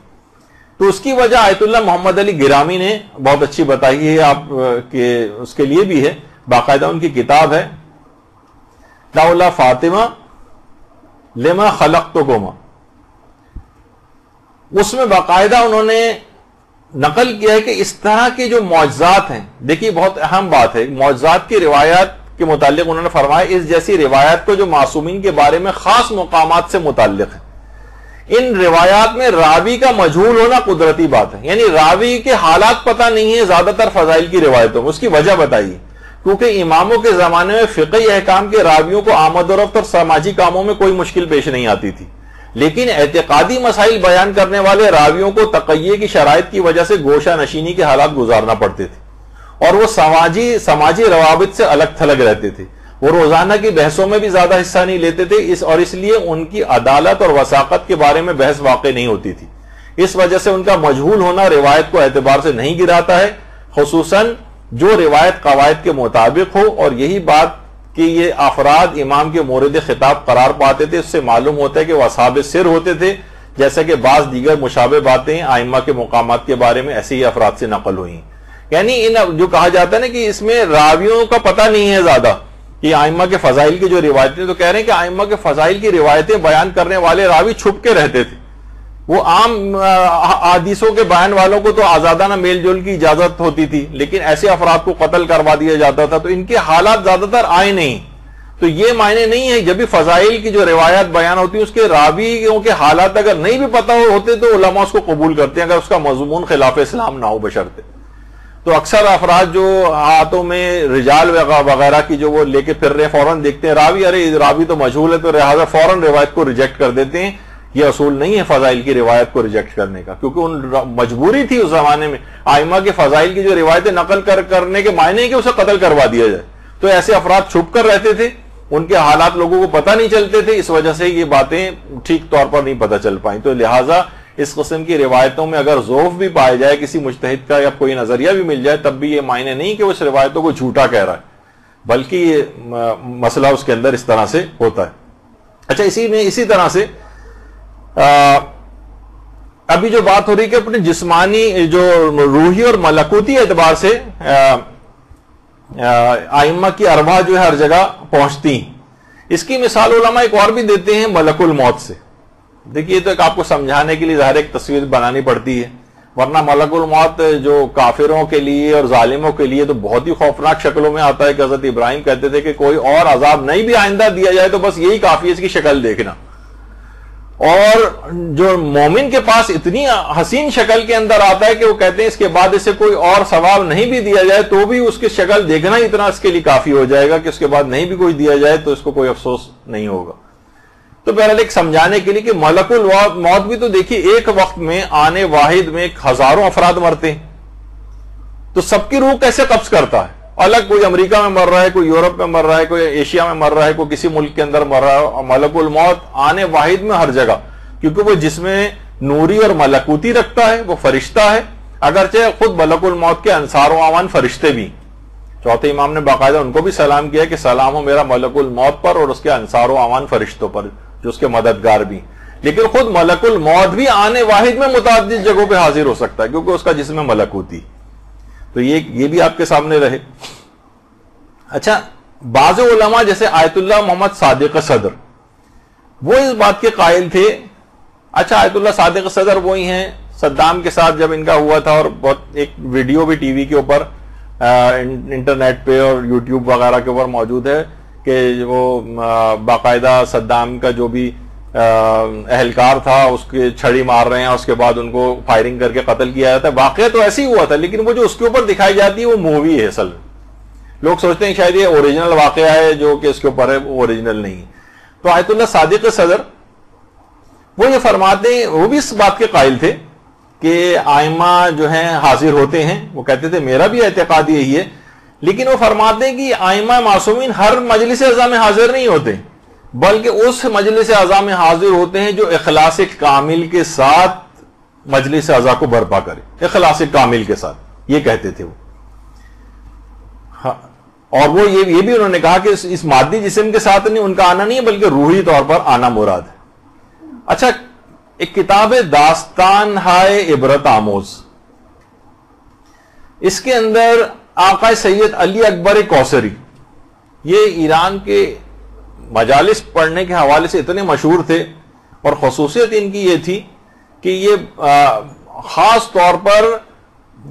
تو اس کی وجہ آیت اللہ محمد علی گرامی نے بہت اچھی بتائی ہے آپ کہ اس کے لیے بھی ہے, باقاعدہ ان کی کتاب ہے لولا فاطمہ لما خلقتکما, اس میں باقاعدہ انہوں نے نقل کیا ہے کہ اس طرح کے جو معجزات ہیں، دیکھیے بہت اہم بات ہے، معجزات کی روایات کے متعلق انہوں نے فرمایا اس جیسی روایات کو جو معصومین کے بارے میں خاص مقامات سے متعلق ہے، ان روایات میں راوی کا مجہول ہونا قدرتی بات ہے، یعنی راوی کے حالات پتہ نہیں ہے زیادہ تر فضائل کی روایتوں میں۔ اس کی وجہ بتائیے، کیونکہ اماموں کے زمانے میں فقہی احکام کے راویوں کو آمد و رفت اور سماجی کاموں میں کوئی مشکل پیش نہیں آتی تھی، لیکن اعتقادی مسائل بیان کرنے والے راویوں کو تقیہ کی شرائط کی وجہ سے گوشہ نشینی کے حالات گزارنا پڑتے تھے، اور وہ سماجی روابط سے الگ تھلگ رہتے تھے، وہ روزانہ کی بحثوں میں بھی زیادہ حصہ نہیں لیتے تھے، اس لیے ان کی عدالت اور وثاقت کے بارے میں بحث واقع نہیں ہوتی تھی۔ اس وجہ سے ان کا مجہول ہونا روایت کو اعتبار سے نہیں گراتا ہے، خصوصاً جو روایت قواعد کے مطابق ہو، اور یہی بات کہ یہ افراد امام کے مورد خطاب قرار پاتے تھے، اس سے معلوم ہوتا ہے کہ وہ اصحاب سر ہوتے تھے، جیسا کہ بعض دیگر مشابہ باتیں ائمہ کے مقامات کے بارے میں ایسے ہی افراد سے نقل ہوئی۔ یعنی جو کہا جاتا ہے نا کہ اس میں راویوں کا پتہ نہیں ہے زیادہ کہ ائمہ کے فضائل کی جو روایتیں، تو کہہ رہے ہیں کہ ائمہ کے فضائل کی روایتیں بیان کرنے والے راوی چھپ کے رہتے تھے، وہ عام حدیثوں کے بیان والوں کو تو آزادانہ میل جول کی اجازت ہوتی تھی، لیکن ایسے افراد کو قتل کروا دیا جاتا تھا، تو ان کے حالات زیادہ تر آئے نہیں۔ تو یہ معنی نہیں ہے جب بھی فضائل کی جو روایات بیان ہوتی ہیں اس کے راویوں کے حالات اگر نہیں بھی پتہ ہوتے تو علماء اس کو قبول کرتے ہیں، اگر اس کا مضمون خلاف اسلام نہ ہو بشرطے۔ تو اکثر افراد جو ہاتھوں میں رجال وغیرہ کی جو وہ لے کے پھر رہے ہیں، فوراً دیکھتے ہیں راوی، ارے راوی تو مجہول ہے، تو لہٰذا فوراً روایت کو ریجیکٹ کر دیتے ہیں۔ یہ اصول نہیں ہے فضائل کی روایت کو ریجیکٹ کرنے کا، کیونکہ ان مجبوری تھی اس زمانے میں ائمہ کے فضائل کی جو روایتیں نقل کرنے کے معنی ہے کہ اسے قتل کروا دیا جائے، تو ایسے افراد چھپ کر رہتے تھے، ان کے حالات لوگوں کو پتہ نہیں چلتے تھے، اس وجہ سے یہ باتیں ٹھیک طور پر نہیں پتہ چل پائیں۔ تو لہٰذا اس قسم کی روایتوں میں اگر ضعف بھی پایا جائے کسی مجتہد کا یا کوئی نظریہ بھی مل جائے، تب بھی یہ معنی نہیں کہ وہ اس روایتوں کو جھوٹا کہہ رہا ہے، بلکہ یہ مسئلہ اس کے اندر اس طرح سے ہوتا ہے۔ اچھا، اسی طرح سے ابھی جو بات ہو رہی کہ اپنے جسمانی جو روحی اور ملکوتی اعتبار سے ائمہ کی ارواح جو ہے ہر جگہ پہنچتی ہیں، اس کی مثال علماء ایک اور بھی دیتے ہیں ملک الموت سے۔ دیکھیے تو ایک آپ کو سمجھانے کے لیے ظاہر ایک تصویر بنانی پڑتی ہے، ورنہ ملک الموت جو کافروں کے لیے اور ظالموں کے لیے تو بہت ہی خوفناک شکلوں میں آتا ہے کہ حضرت ابراہیم کہتے تھے کہ کوئی اور عذاب نہیں بھی آئندہ دیا جائے تو بس یہی کافی ہے اس کی شکل دیکھنا، اور جو مومن کے پاس اتنی حسین شکل کے اندر آتا ہے کہ وہ کہتے ہیں اس کے بعد اسے کوئی اور ثواب نہیں بھی دیا جائے تو بھی اس کی شکل دیکھنا ہی اتنا اس کے لیے کافی ہو جائے گا کہ اس کے بعد نہیں بھی کوئی دیا جائے تو اس کو کوئی افسوس نہیں ہوگا۔ تو بہرحال ایک سمجھانے کے لیے کہ ملک الموت بھی تو دیکھیے ایک وقت میں آنے واحد میں ہزاروں افراد مرتے ہیں، تو سب کی روح کیسے قبض کرتا ہے؟ الگ کوئی امریکہ میں مر رہا ہے، کوئی یورپ میں مر رہا ہے، کوئی ایشیا میں مر رہا ہے، کوئی کسی ملک کے اندر مر رہا ہے، اور ملک الموت آنے واحد میں ہر جگہ، کیونکہ وہ جس میں نوری اور ملکوتی رکھتا ہے، وہ فرشتہ ہے، اگرچہ خود ملک الموت کے انصار و اعوان فرشتے بھی۔ چوتھے امام نے باقاعدہ ان کو بھی سلام کیا کہ سلام ہو میرا ملک الموت پر اور اس کے انصار و اعوان فرشتوں پر جو اس کے مددگار بھی، لیکن خود ملک الموت بھی آنے واحد میں متعدد جگہوں پہ حاضر ہو سکتا ہے کیونکہ اس کا جسم ملکوتی۔ تو یہ بھی آپ کے سامنے رہے۔ اچھا، بعض علماء جیسے آیت اللہ محمد صادق صدر وہ اس بات کے قائل تھے۔ اچھا، آیت اللہ صادق صدر وہی ہیں صدام کے ساتھ جب ان کا ہوا تھا، اور بہت ایک ویڈیو بھی ٹی وی کے اوپر انٹرنیٹ پہ اور یوٹیوب وغیرہ کے اوپر موجود ہے کہ وہ باقاعدہ صدام کا جو بھی اہلکار تھا اس کے چھڑی مار رہے ہیں، اس کے بعد ان کو فائرنگ کر کے قتل کیا جاتا ہے۔ واقعہ تو ایسے ہی ہوا تھا، لیکن وہ جو اس کے اوپر دکھائی جاتی ہے وہ مووی ہے اصل میں۔ لوگ سوچتے ہیں شاید یہ اوریجنل واقعہ ہے جو کہ اس کے اوپر ہے، وہ اوریجنل نہیں۔ تو آیت اللہ صادق صدر وہ یہ فرماتے ہیں، وہ بھی اس بات کے قائل تھے کہ ائمہ جو ہیں حاضر ہوتے ہیں، وہ کہتے تھے میرا بھی اعتقاد یہی ہے، لیکن وہ فرماتے ہیں کہ ائمہ معصومین ہر مجلس اعضاء میں حاضر نہیں ہوتے، بلکہ اس مجلس اعضاء میں حاضر ہوتے ہیں جو اخلاص کامل کے ساتھ مجلس اعضاء کو برپا کرے، اخلاص کامل کے ساتھ، یہ کہتے تھے وہ۔ اور وہ یہ بھی انہوں نے کہا کہ اس مادی جسم کے ساتھ نہیں ان کا آنا نہیں ہے، بلکہ روحی طور پر آنا مراد ہے۔ اچھا، ایک کتاب ہے داستان ہائے عبرت آموز، اس کے اندر آقا سید علی اکبر کوثری، یہ ایران کے مجالس پڑھنے کے حوالے سے اتنے مشہور تھے، اور خصوصیت ان کی یہ تھی کہ یہ خاص طور پر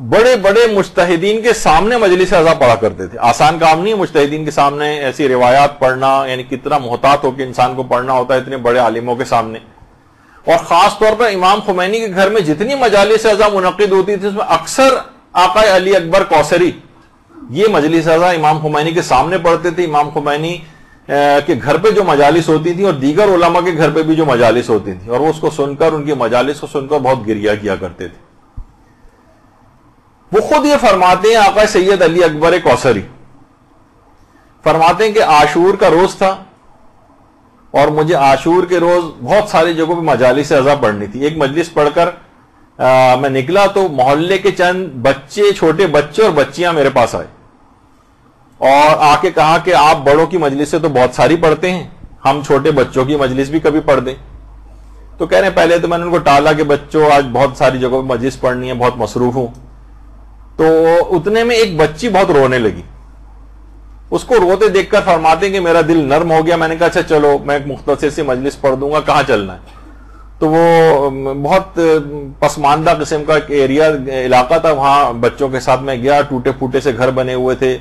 بڑے بڑے مجتہدین کے سامنے مجلس اعضاء پڑھا کرتے تھے. آسان کام نہیں مجتہدین کے سامنے ایسی روایات پڑھنا، یعنی کتنا محتاط ہو کے انسان کو پڑھنا ہوتا ہے اتنے بڑے عالموں کے سامنے. اور خاص طور پر امام خمینی کے گھر میں جتنی مجالس اعضاء منعقد ہوتی تھی اس میں اکثر آقا علی اکبر کوثری یہ مجلس اعضاء امام خمینی کے سامنے پڑھتے تھے. امام خمینی کے گھر پہ جو مجالس ہوتی تھی اور دیگر علماء کے گھر پہ بھی جو مجالس ہوتی تھی، اور وہ اس کو سن کر، ان کی مجالس کو سن کر بہت گریہ کیا کرتے تھے. وہ خود یہ فرماتے ہیں، آقا سید علی اکبر کوثری فرماتے ہیں کہ عاشور کا روز تھا اور مجھے عاشور کے روز بہت ساری جگہوں پہ مجالس اعضاء پڑھنی تھی. ایک مجلس پڑھ کر میں نکلا تو محلے کے چند بچے، چھوٹے بچے اور بچیاں میرے پاس آئے اور آ کے کہا کہ آپ بڑوں کی مجلس سے تو بہت ساری پڑھتے ہیں، ہم چھوٹے بچوں کی مجلس بھی کبھی پڑھ دیں. تو کہہ رہے ہیں پہلے تو میں نے ان کو ٹالا کہ بچوں آج بہت ساری جگہوں پہ مجلس پڑھنی ہے، بہت مصروف ہوں. تو اتنے میں ایک بچی بہت رونے لگی. اس کو روتے دیکھ کر فرماتے ہیں کہ میرا دل نرم ہو گیا. میں نے کہا اچھا چلو میں ایک مختصر سی مجلس پڑھ دوں گا، کہاں چلنا ہے؟ تو وہ بہت پسماندہ قسم کا ایک ایریا علاقہ تھا، وہاں بچوں کے ساتھ میں گیا. ٹوٹے پھوٹے سے گھر بنے ہوئے تھے،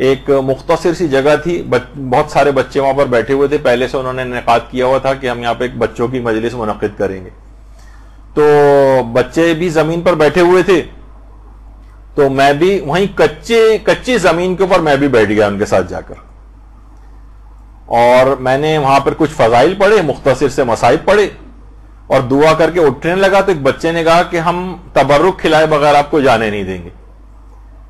ایک مختصر سی جگہ تھی، بہت سارے بچے وہاں پر بیٹھے ہوئے تھے. پہلے سے انہوں نے انعقاد کیا ہوا تھا کہ ہم یہاں پہ ایک بچوں کی مجلس منعقد کریں گے. تو بچے بھی زمین پر بیٹھے ہوئے تھے، تو میں بھی وہیں کچی زمین کے اوپر میں بھی بیٹھ گیا ان کے ساتھ جا کر. اور میں نے وہاں پر کچھ فضائل پڑھے، مختصر سے مصائب پڑھے اور دعا کر کے اٹھنے لگا تو ایک بچے نے کہا کہ ہم تبرک کھلائے بغیر آپ کو جانے نہیں دیں گے.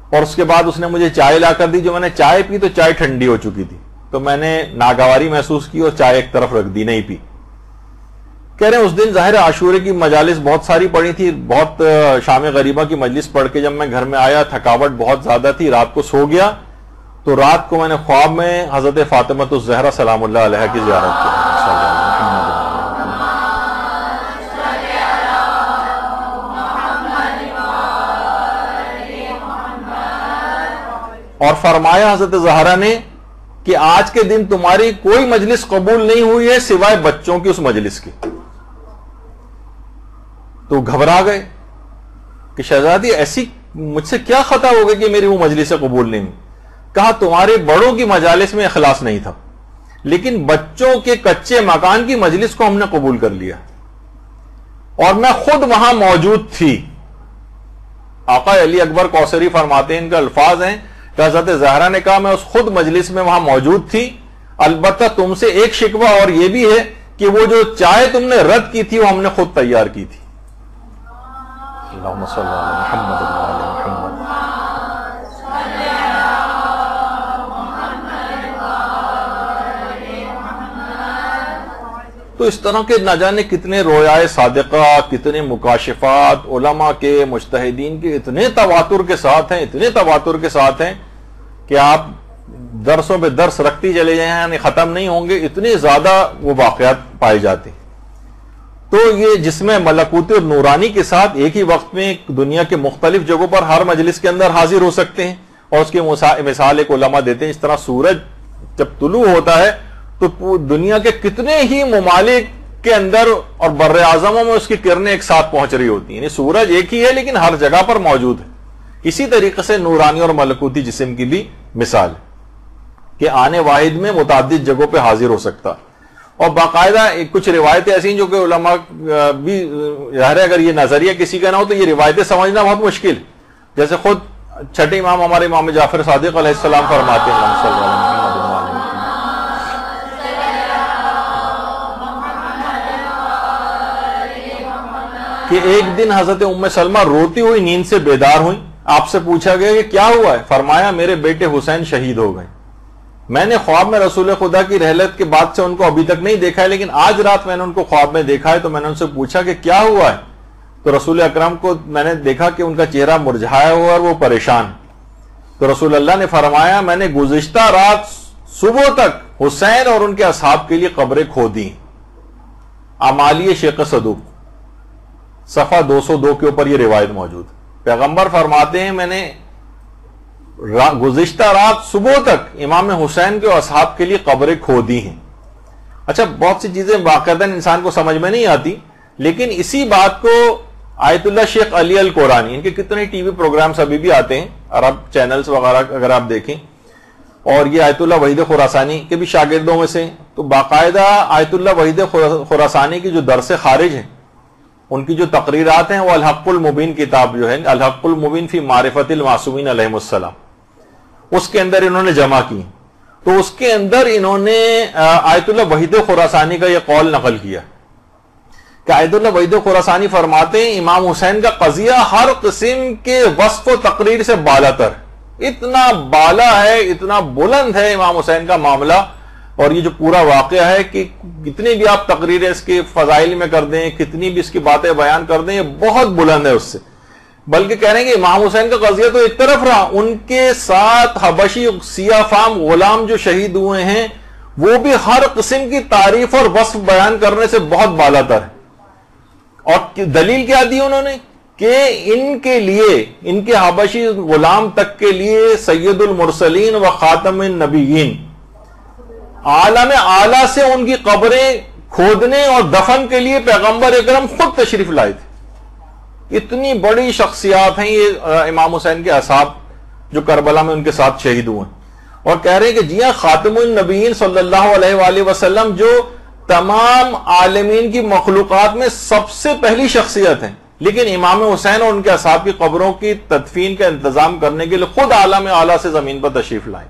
اور اس کے بعد اس نے مجھے چائے لا کر دی. جو میں نے چائے پی تو چائے ٹھنڈی ہو چکی تھی، تو میں نے ناگواری محسوس کی اور چائے ایک طرف رکھ دی، نہیں پی. کہہ رہے ہیں اس دن ظاہر عاشورے کی مجالس بہت ساری پڑھی تھی، بہت شام غریبہ کی مجلس پڑھ کے جب میں گھر میں آیا تھکاوٹ بہت زیادہ تھی، رات کو سو گیا. تو رات کو میں نے خواب میں حضرت فاطمہ الزہرا سلام اللہ علیہ کی زیارت کی. اور فرمایا حضرت زہرا نے کہ آج کے دن تمہاری کوئی مجلس قبول نہیں ہوئی ہے سوائے بچوں کی اس مجلس کی. تو گھبرا گئے کہ شہزادی ایسی مجھ سے کیا خطا ہو گئی کہ میری وہ مجلس قبول نہیں ہوئی؟ کہا تمہارے بڑوں کی مجالس میں اخلاص نہیں تھا، لیکن بچوں کے کچے مکان کی مجلس کو ہم نے قبول کر لیا اور میں خود وہاں موجود تھی. آقا علی اکبر کوثری فرماتے ہیں، ان کے الفاظ ہیں کہ حضرت زہرا نے کہا میں اس خود مجلس میں وہاں موجود تھی. البتہ تم سے ایک شکوہ اور یہ بھی ہے کہ وہ جو چائے تم نے رد کی تھی وہ ہم نے خود تیار کی تھی. اللہم صلی علی محمد وعلی محمد. تو اس طرح کے نہ جانے کتنے رویائے صادقہ، کتنے مکاشفات علماء کے، مجتہدین کے اتنے تواتر کے ساتھ ہیں کہ آپ درسوں پہ درس رکھتی چلے جائیں یعنی ختم نہیں ہوں گے، اتنے زیادہ وہ واقعات پائے جاتے. تو یہ جس میں ملکوت اور نورانی کے ساتھ ایک ہی وقت میں دنیا کے مختلف جگہوں پر ہر مجلس کے اندر حاضر ہو سکتے ہیں. اور اس کی مثال ایک علماء دیتے ہیں، اس طرح سورج جب طلوع ہوتا ہے تو دنیا کے کتنے ہی ممالک کے اندر اور بر اعظموں میں اس کی کرنیں ایک ساتھ پہنچ رہی ہوتی ہیں. یعنی سورج ایک ہی ہے لیکن ہر جگہ پر موجود ہے. اسی طریقے سے نورانی اور ملکوتی جسم کی بھی مثال کہ آنے واحد میں متعدد جگہوں پہ حاضر ہو سکتا. اور باقاعدہ کچھ روایتیں ایسی ہیں جو کہ علماء بھی ظاہر ہے اگر یہ نظریہ کسی کا نہ ہو تو یہ روایتیں سمجھنا بہت مشکل. جیسے خود چھٹے امام ہمارے امام جعفر صادق علیہ السلام فرماتے ہیں کہ ایک دن حضرت ام سلمہ روتی ہوئی نیند سے بیدار ہوئی. آپ سے پوچھا گیا کہ کیا ہوا ہے؟ فرمایا میرے بیٹے حسین شہید ہو گئے. میں نے خواب میں رسول خدا کی رحلت کے بعد سے ان کو ابھی تک نہیں دیکھا ہے، لیکن آج رات میں نے ان کو خواب میں دیکھا ہے. تو میں نے ان سے پوچھا کہ کیا ہوا ہے؟ تو رسول اکرم کو میں نے دیکھا کہ ان کا چہرہ مرجھایا ہوا اور وہ پریشان. تو رسول اللہ نے فرمایا میں نے گزشتہ رات صبح تک حسین اور ان کے اصحاب کے لیے قبریں کھودی. اعمالی شیخ صدوق صفحہ 202 کے اوپر یہ روایت موجود. پیغمبر فرماتے ہیں میں نے گزشتہ رات صبح تک امام حسین کے اصحاب کے لیے قبریں کھودی ہیں. اچھا بہت سی چیزیں واقعتاً انسان کو سمجھ میں نہیں آتی، لیکن اسی بات کو آیت اللہ شیخ علی القرانی، ان کے کتنے ٹی وی پروگرامز ابھی بھی آتے ہیں، عرب چینلز وغیرہ اگر آپ دیکھیں، اور یہ آیت اللہ وحید خراسانی کے بھی شاگردوں میں سے، تو باقاعدہ آیت اللہ وحید خراسانی کی جو درس خارج ہیں، ان کی جو تقریرات ہیں، وہ الحق المبین کتاب جو ہے، الحق المبین فی معرفت المعصومین علیہم السلام، اس کے اندر انہوں نے جمع کی، تو اس کے اندر انہوں نے آیت اللہ وحید خراسانی کا یہ قول نقل کیا کہ آیت اللہ وحید خراسانی فرماتے ہیں امام حسین کا قضیہ ہر قسم کے وصف و تقریر سے بالا تر، اتنا بالا ہے، اتنا بلند ہے امام حسین کا معاملہ، اور یہ جو پورا واقعہ ہے کہ کتنی بھی آپ تقریریں اس کے فضائل میں کر دیں، کتنی بھی اس کی باتیں بیان کر دیں، یہ بہت بلند ہے اس سے، بلکہ کہہ رہے ہیں کہ امام حسین کا قضیہ تو ایک طرف رہا، ان کے ساتھ حبشی سیاہ فام غلام جو شہید ہوئے ہیں وہ بھی ہر قسم کی تعریف اور وصف بیان کرنے سے بہت بالا تر ہے، اور دلیل کیا دی انہوں نے کہ ان کے لیے، ان کے حبشی غلام تک کے لیے سید المرسلین و خاتم النبیین عالم اعلیٰ سے ان کی قبریں کھودنے اور دفن کے لیے پیغمبر اکرم خود تشریف لائے تھے۔ اتنی بڑی شخصیات ہیں یہ امام حسین کے اصحاب جو کربلا میں ان کے ساتھ شہید ہوئے ہیں، اور کہہ رہے ہیں کہ جی ہاں خاتم النبیین صلی اللہ علیہ وآلہ وسلم جو تمام عالمین کی مخلوقات میں سب سے پہلی شخصیت ہیں، لیکن امام حسین اور ان کے اصحاب کی قبروں کی تدفین کا انتظام کرنے کے لیے خود عالم اعلیٰ سے زمین پر تشریف لائیں،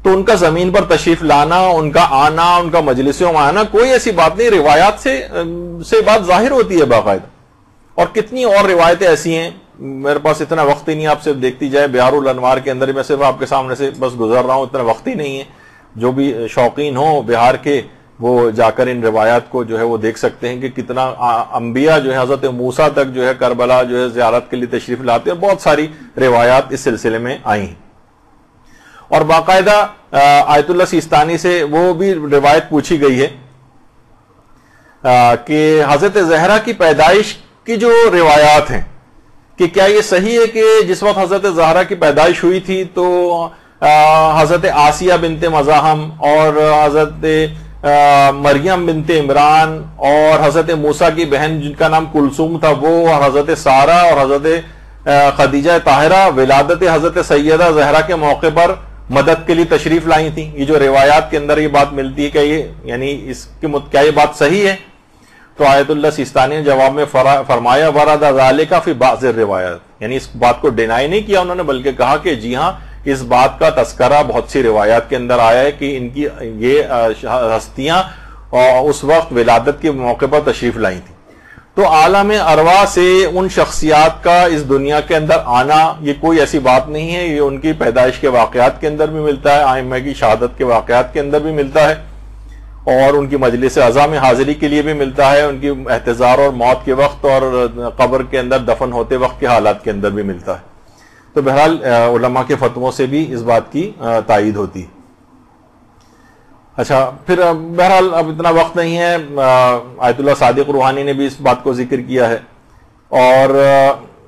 تو ان کا زمین پر تشریف لانا، ان کا آنا، ان کا مجلسوں میں آنا کوئی ایسی بات نہیں، روایات سے بات ظاہر ہوتی ہے باقاعدہ، اور کتنی اور روایتیں ایسی ہیں، میرے پاس اتنا وقت ہی نہیں، آپ صرف دیکھتی جائے بہار الانوار کے اندر، میں صرف آپ کے سامنے سے بس گزر رہا ہوں، اتنا وقت ہی نہیں ہے، جو بھی شوقین ہوں بہار کے وہ جا کر ان روایات کو جو ہے وہ دیکھ سکتے ہیں کہ کتنا انبیاء جو ہے حضرت موسیٰ تک جو ہے کربلا جو ہے زیارت کے لیے تشریف لاتے ہیں، بہت ساری روایات اس سلسلے میں آئی ہیں، اور باقاعدہ آیت اللہ سیستانی سے وہ بھی روایت پوچھی گئی ہے کہ حضرت زہرا کی پیدائش کی جو روایات ہیں کہ کیا یہ صحیح ہے کہ جس وقت حضرت زہرا کی پیدائش ہوئی تھی تو حضرت آسیہ بنت مزاحم اور حضرت مریم بنت عمران اور حضرت موسیٰ کی بہن جن کا نام کلثوم تھا وہ، اور حضرت سارہ اور حضرت خدیجہ طاہرہ ولادت حضرت سیدہ زہرا کے موقع پر مدد کے لیے تشریف لائی تھیں، یہ جو روایات کے اندر یہ بات ملتی ہے کہ یہ یعنی اس کی کیا یہ بات صحیح ہے؟ تو آیت اللہ سیستانی نے جواب میں فرمایا ورد ذالک فی بعض الروایات، یعنی اس بات کو ڈینائی نہیں کیا انہوں نے، بلکہ کہا کہ جی ہاں اس بات کا تذکرہ بہت سی روایات کے اندر آیا ہے کہ ان کی یہ ہستیاں اس وقت ولادت کے موقع پر تشریف لائی تھیں، تو عالم ارواح سے ان شخصیات کا اس دنیا کے اندر آنا یہ کوئی ایسی بات نہیں ہے، یہ ان کی پیدائش کے واقعات کے اندر بھی ملتا ہے، ائمہ کی شہادت کے واقعات کے اندر بھی ملتا ہے، اور ان کی مجلس عزا میں حاضری کے لیے بھی ملتا ہے، ان کی احتضار اور موت کے وقت اور قبر کے اندر دفن ہوتے وقت کے حالات کے اندر بھی ملتا ہے، تو بہرحال علماء کے فتووں سے بھی اس بات کی تائید ہوتی ہے۔ اچھا، پھر بہرحال اب اتنا وقت نہیں ہے، آیت اللہ صادق روحانی نے بھی اس بات کو ذکر کیا ہے، اور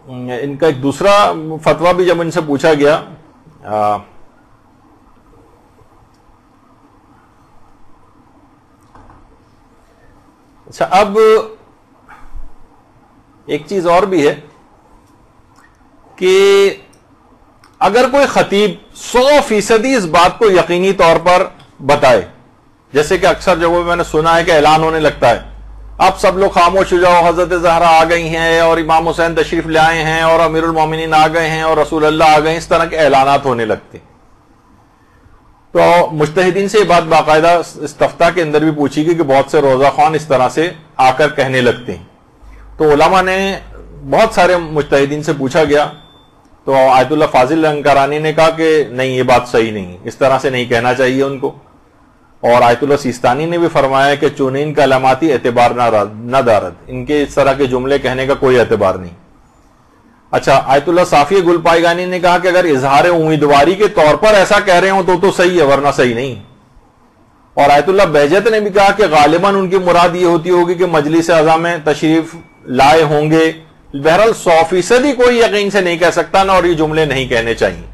ان کا ایک دوسرا فتویٰ بھی جب ان سے پوچھا گیا اچھا، اب ایک چیز اور بھی ہے کہ اگر کوئی خطیب 100% اس بات کو یقینی طور پر بتائے، جیسے کہ اکثر جگہوں میں نے سنا ہے کہ اعلان ہونے لگتا ہے اب سب لوگ خاموش ہو جاؤ، حضرت زہرا آ گئی ہیں اور امام حسین تشریف لے آئے ہیں اور امیر المومنین آ گئے ہیں اور رسول اللہ آ گئے ہیں، اس طرح کے اعلانات ہونے لگتے، تو مجتہدین سے یہ بات باقاعدہ استفتاء کے اندر بھی پوچھی گئی کہ بہت سے روزہ خوان اس طرح سے آ کر کہنے لگتے ہیں، تو علماء نے بہت سارے مجتہدین سے پوچھا گیا، تو آیت اللہ فاضل انکرانی نے کہا کہ نہیں، یہ بات صحیح نہیں، اس طرح سے نہیں کہنا چاہیے ان کو، اور آیت اللہ سیستانی نے بھی فرمایا کہ چونین کا علاماتی اعتبار نہ دارد، ان کے اس طرح کے جملے کہنے کا کوئی اعتبار نہیں۔ اچھا، آیت اللہ صافی گل پائیگانی نے کہا کہ اگر اظہار امیدواری کے طور پر ایسا کہہ رہے ہوں تو صحیح ہے، ورنہ صحیح نہیں، اور آیت اللہ بہجت نے بھی کہا کہ غالباً ان کی مراد یہ ہوتی ہوگی کہ مجلس اعظم میں تشریف لائے ہوں گے، بہرحال 100% کوئی یقین سے نہیں کہہ سکتا نا، اور یہ جملے نہیں کہنے چاہیے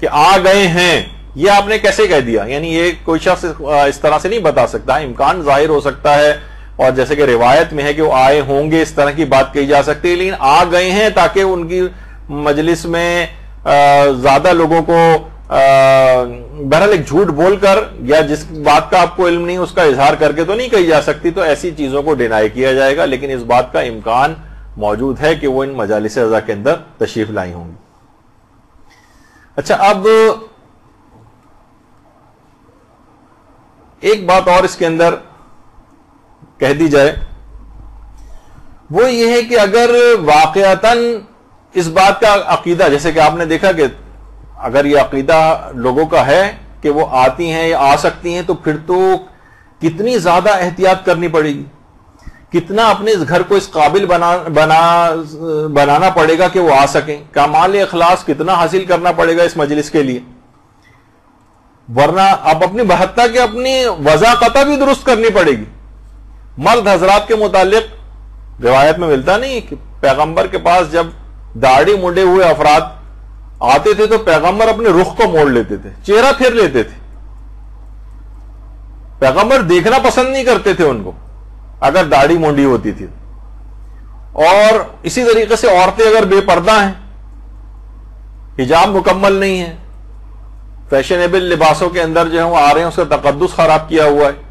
کہ آ گئے ہیں، یہ آپ نے کیسے کہہ دیا، یعنی یہ کوئی شخص اس طرح سے نہیں بتا سکتا، امکان ظاہر ہو سکتا ہے، اور جیسے کہ روایت میں ہے کہ وہ آئے ہوں گے، اس طرح کی بات کہی جا سکتی ہے، لیکن آ گئے ہیں تاکہ ان کی مجلس میں زیادہ لوگوں کو بہرحال ایک جھوٹ بول کر یا جس بات کا آپ کو علم نہیں اس کا اظہار کر کے تو نہیں کہی جا سکتی، تو ایسی چیزوں کو ڈینائی کیا جائے گا، لیکن اس بات کا امکان موجود ہے کہ وہ ان مجالس عزا کے اندر تشریف لائی ہوں گی۔ اچھا، اب ایک بات اور اس کے اندر کہہ دی جائے، وہ یہ ہے کہ اگر واقعتاً اس بات کا عقیدہ، جیسے کہ آپ نے دیکھا کہ اگر یہ عقیدہ لوگوں کا ہے کہ وہ آتی ہیں یا آ سکتی ہیں، تو پھر تو کتنی زیادہ احتیاط کرنی پڑے گی، کتنا اپنے اس گھر کو اس قابل بنانا پڑے گا کہ وہ آ سکیں، کمال اخلاص کتنا حاصل کرنا پڑے گا اس مجلس کے لیے، ورنہ اب اپنی بہتہ کے اپنی وضاقتہ بھی درست کرنی پڑے گی۔ مرد حضرات کے متعلق روایت میں ملتا نہیں کہ پیغمبر کے پاس جب داڑھی منڈے ہوئے افراد آتے تھے تو پیغمبر اپنے رخ کو موڑ لیتے تھے، چہرہ پھیر لیتے تھے، پیغمبر دیکھنا پسند نہیں کرتے تھے ان کو اگر داڑھی منڈی ہوتی تھی۔ اور اسی طریقے سے عورتیں اگر بے پردہ ہیں، حجاب مکمل نہیں ہے، فیشنیبل لباسوں کے اندر جو ہے وہ آ رہے ہیں، اس کا تقدس خراب کیا ہوا ہے،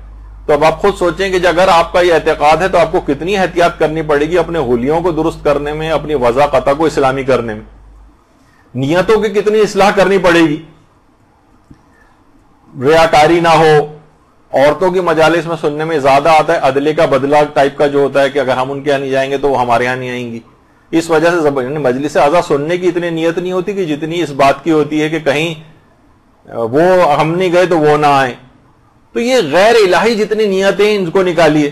تو اب آپ خود سوچیں کہ اگر آپ کا یہ اعتقاد ہے تو آپ کو کتنی احتیاط کرنی پڑے گی اپنے حلیوں کو درست کرنے میں، اپنی وضاقتہ کو اسلامی کرنے میں، نیتوں کی کتنی اصلاح کرنی پڑے گی، ریاکاری نہ ہو۔ عورتوں کی مجالس میں سننے میں زیادہ آتا ہے عدلے کا بدلہ ٹائپ کا جو ہوتا ہے کہ اگر ہم ان کے یہاں نہیں جائیں گے تو وہ ہمارے یہاں نہیں آئیں گی، اس وجہ سے مجلس اعضا سننے کی اتنی نیت نہیں ہوتی کہ جتنی اس بات کی ہوتی ہے کہ کہیں وہ ہم نہیں گئے تو وہ نہ آئیں۔ تو یہ غیر الہی جتنی نیتیں ان کو نکالیے،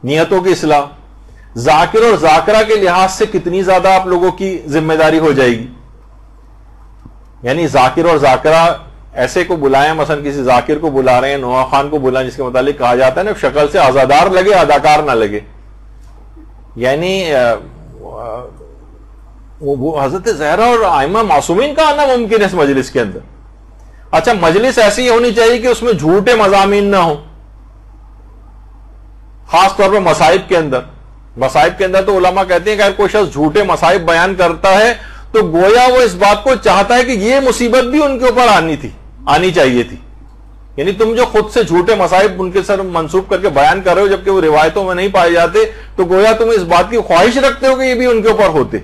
نیتوں کی اصلاح، ذاکر اور ذاکرہ کے لحاظ سے کتنی زیادہ آپ لوگوں کی ذمہ داری ہو جائے گی، یعنی ذاکر اور ذاکرہ ایسے کو بلائیں، مثلا کسی ذاکر کو بلا رہے ہیں، نوح خان کو بلائیں، جس کے متعلق کہا جاتا ہے نا شکل سے عزادار لگے اداکار نہ لگے، یعنی وہ حضرت زہرا اور ائمہ معصومین کا آنا ممکن ہے اس مجلس کے اندر۔ اچھا، مجلس ایسی ہونی چاہیے کہ اس میں جھوٹے مضامین نہ ہوں، خاص طور پر مصائب کے اندر۔ مصائب کے اندر تو علماء کہتے ہیں کہ اگر کوئی شخص جھوٹے مصائب بیان کرتا ہے تو گویا وہ اس بات کو چاہتا ہے کہ یہ مصیبت بھی ان کے اوپر آنی چاہیے تھی، یعنی تم جو خود سے جھوٹے مصائب ان کے سر منسوب کر کے بیان کر رہے ہو جبکہ وہ روایتوں میں نہیں پائے جاتے، تو گویا تم اس بات کی خواہش رکھتے ہو کہ یہ بھی ان کے اوپر ہوتے،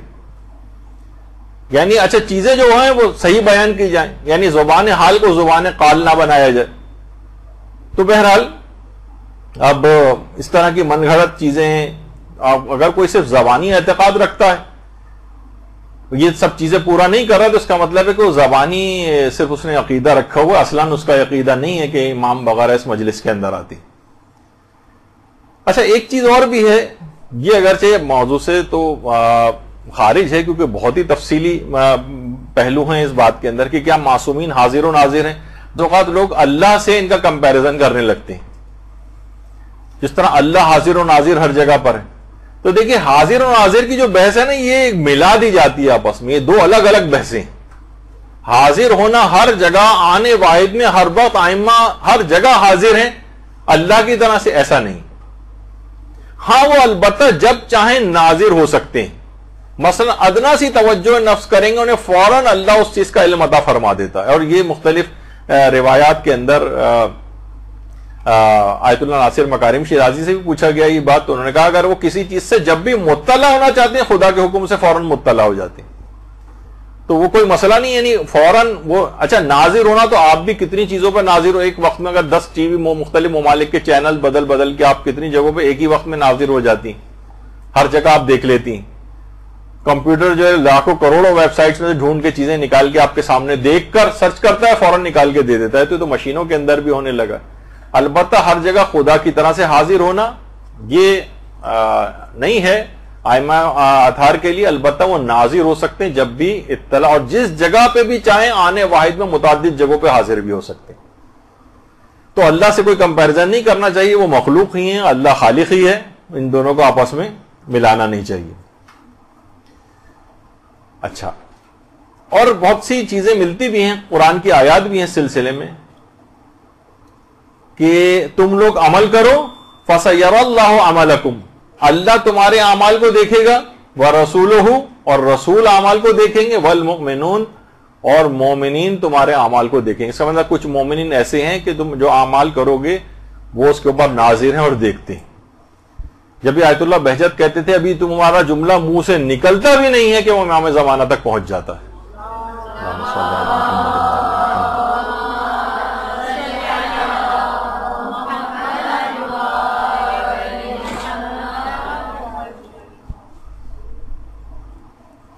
یعنی اچھا چیزیں جو ہیں وہ صحیح بیان کی جائیں، یعنی زبان حال کو زبان قال نہ بنایا جائے۔ تو بہرحال اب اس طرح کی من گھڑت چیزیں، اگر کوئی صرف زبانی اعتقاد رکھتا ہے، یہ سب چیزیں پورا نہیں کر رہا، تو اس کا مطلب ہے کہ وہ زبانی صرف اس نے عقیدہ رکھا ہوا، اصلاً اس کا عقیدہ نہیں ہے کہ امام وغیرہ اس مجلس کے اندر آتی۔ اچھا، ایک چیز اور بھی ہے، یہ اگرچہ موضوع سے تو خارج ہے کیونکہ بہت ہی تفصیلی پہلو ہیں اس بات کے اندر کہ کیا معصومین حاضر و ناظر ہیں۔ دو اوقات لوگ اللہ سے ان کا کمپیریزن کرنے لگتے ہیں، جس طرح اللہ حاضر و ناظر ہر جگہ پر ہے، تو دیکھیں حاضر و ناظر کی جو بحث ہے نا، یہ ملا دی جاتی ہے آپس میں، یہ دو الگ الگ بحثیں۔ حاضر ہونا ہر جگہ، آنے واحد میں ہر وقت ائمہ ہر جگہ حاضر ہیں، اللہ کی طرح سے ایسا نہیں۔ ہاں وہ البتہ جب چاہیں ناظر ہو سکتے ہیں، مثلا ادنا سی توجہ نفس کریں گے انہیں فوراً اللہ اس چیز کا علم عطا فرما دیتا ہے۔ اور یہ مختلف روایات کے اندر آیت اللہ ناصر مکارم شیرازی سے بھی پوچھا گیا یہ بات، تو انہوں نے کہا اگر وہ کسی چیز سے جب بھی مطلع ہونا چاہتے ہیں خدا کے حکم سے فوراً مطلع ہو جاتے ہیں، تو وہ کوئی مسئلہ نہیں، یعنی فوراً وہ اچھا ناظر ہونا تو آپ بھی کتنی چیزوں پر ناظر ہو، ایک وقت میں اگر 10 ٹی وی مختلف ممالک کے چینل بدل کے آپ کتنی جگہوں پہ ایک ہی وقت میں ناظر ہو جاتی ہیں، ہر جگہ آپ دیکھ لیتی ہیں۔ کمپیوٹر جو ہے لاکھوں کروڑوں ویب سائٹس میں ڈھونڈ کے چیزیں نکال کے آپ کے سامنے دیکھ کر سرچ کرتا ہے، فوراً نکال کے دے دیتا ہے، تو مشینوں کے اندر بھی ہونے لگا۔ البتہ ہر جگہ خدا کی طرح سے حاضر ہونا یہ نہیں ہے ائمہ اطہار کے لیے، البتہ وہ ناظر ہو سکتے ہیں جب بھی اطلاع، اور جس جگہ پہ بھی چاہیں آنے واحد میں متعدد جگہوں پہ حاضر بھی ہو سکتے ہیں۔ تو اللہ سے کوئی کمپیریزن نہیں کرنا چاہیے، وہ مخلوق ہی ہیں، اللہ خالق ہی ہے، ان دونوں کو آپس میں ملانا نہیں چاہیے۔ اچھا، اور بہت سی چیزیں ملتی بھی ہیں، قرآن کی آیات بھی ہیں اس سلسلے میں کہ تم لوگ عمل کرو فَسَيَرَ اللَّهُ عَمَلَكُمْ، اللہ تمہارے اعمال کو دیکھے گا، وَرَسُولُهُ، اور رسول اعمال کو دیکھیں گے، وَالْمُؤْمِنُونَ، اور مومنین تمہارے اعمال کو دیکھیں گے۔ اس کا مطلب کچھ مومنین ایسے ہیں کہ تم جو اعمال کرو گے وہ اس کے اوپر ناظر ہیں اور دیکھتے ہیں۔ جب یہ آیت اللہ بہجت کہتے تھے ابھی تمہارا جملہ منہ سے نکلتا بھی نہیں ہے کہ وہ امام زمانہ تک پہنچ جاتا ہے۔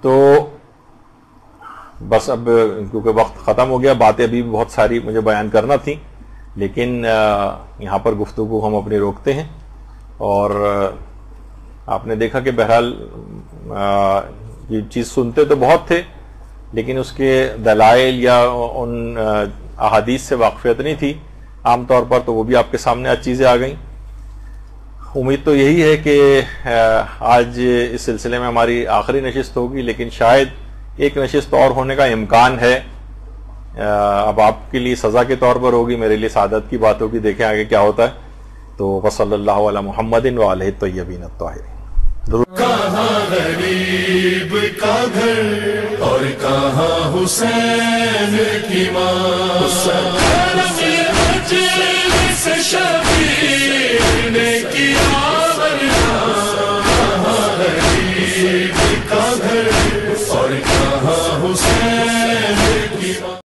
تو بس اب کیونکہ وقت ختم ہو گیا، باتیں ابھی بہت ساری مجھے بیان کرنا تھی، لیکن یہاں پر گفتگو ہم اپنی روکتے ہیں۔ اور آپ نے دیکھا کہ بہرحال یہ چیز سنتے تو بہت تھے، لیکن اس کے دلائل یا ان احادیث سے واقفیت نہیں تھی عام طور پر، تو وہ بھی آپ کے سامنے آج چیزیں آ گئیں۔ امید تو یہی ہے کہ آج اس سلسلے میں ہماری آخری نشست ہوگی، لیکن شاید ایک نشست اور ہونے کا امکان ہے، اب آپ کے لیے سزا کے طور پر ہوگی، میرے لیے سعادت کی بات ہوگی، دیکھیں آگے کیا ہوتا ہے۔ تو وصلی اللہ علی محمد وآلہ الطیبین الطاہرین۔ کہاں غریب کا گھر اور کہاں حسین کی ماں، حسین مجلس شبیر نے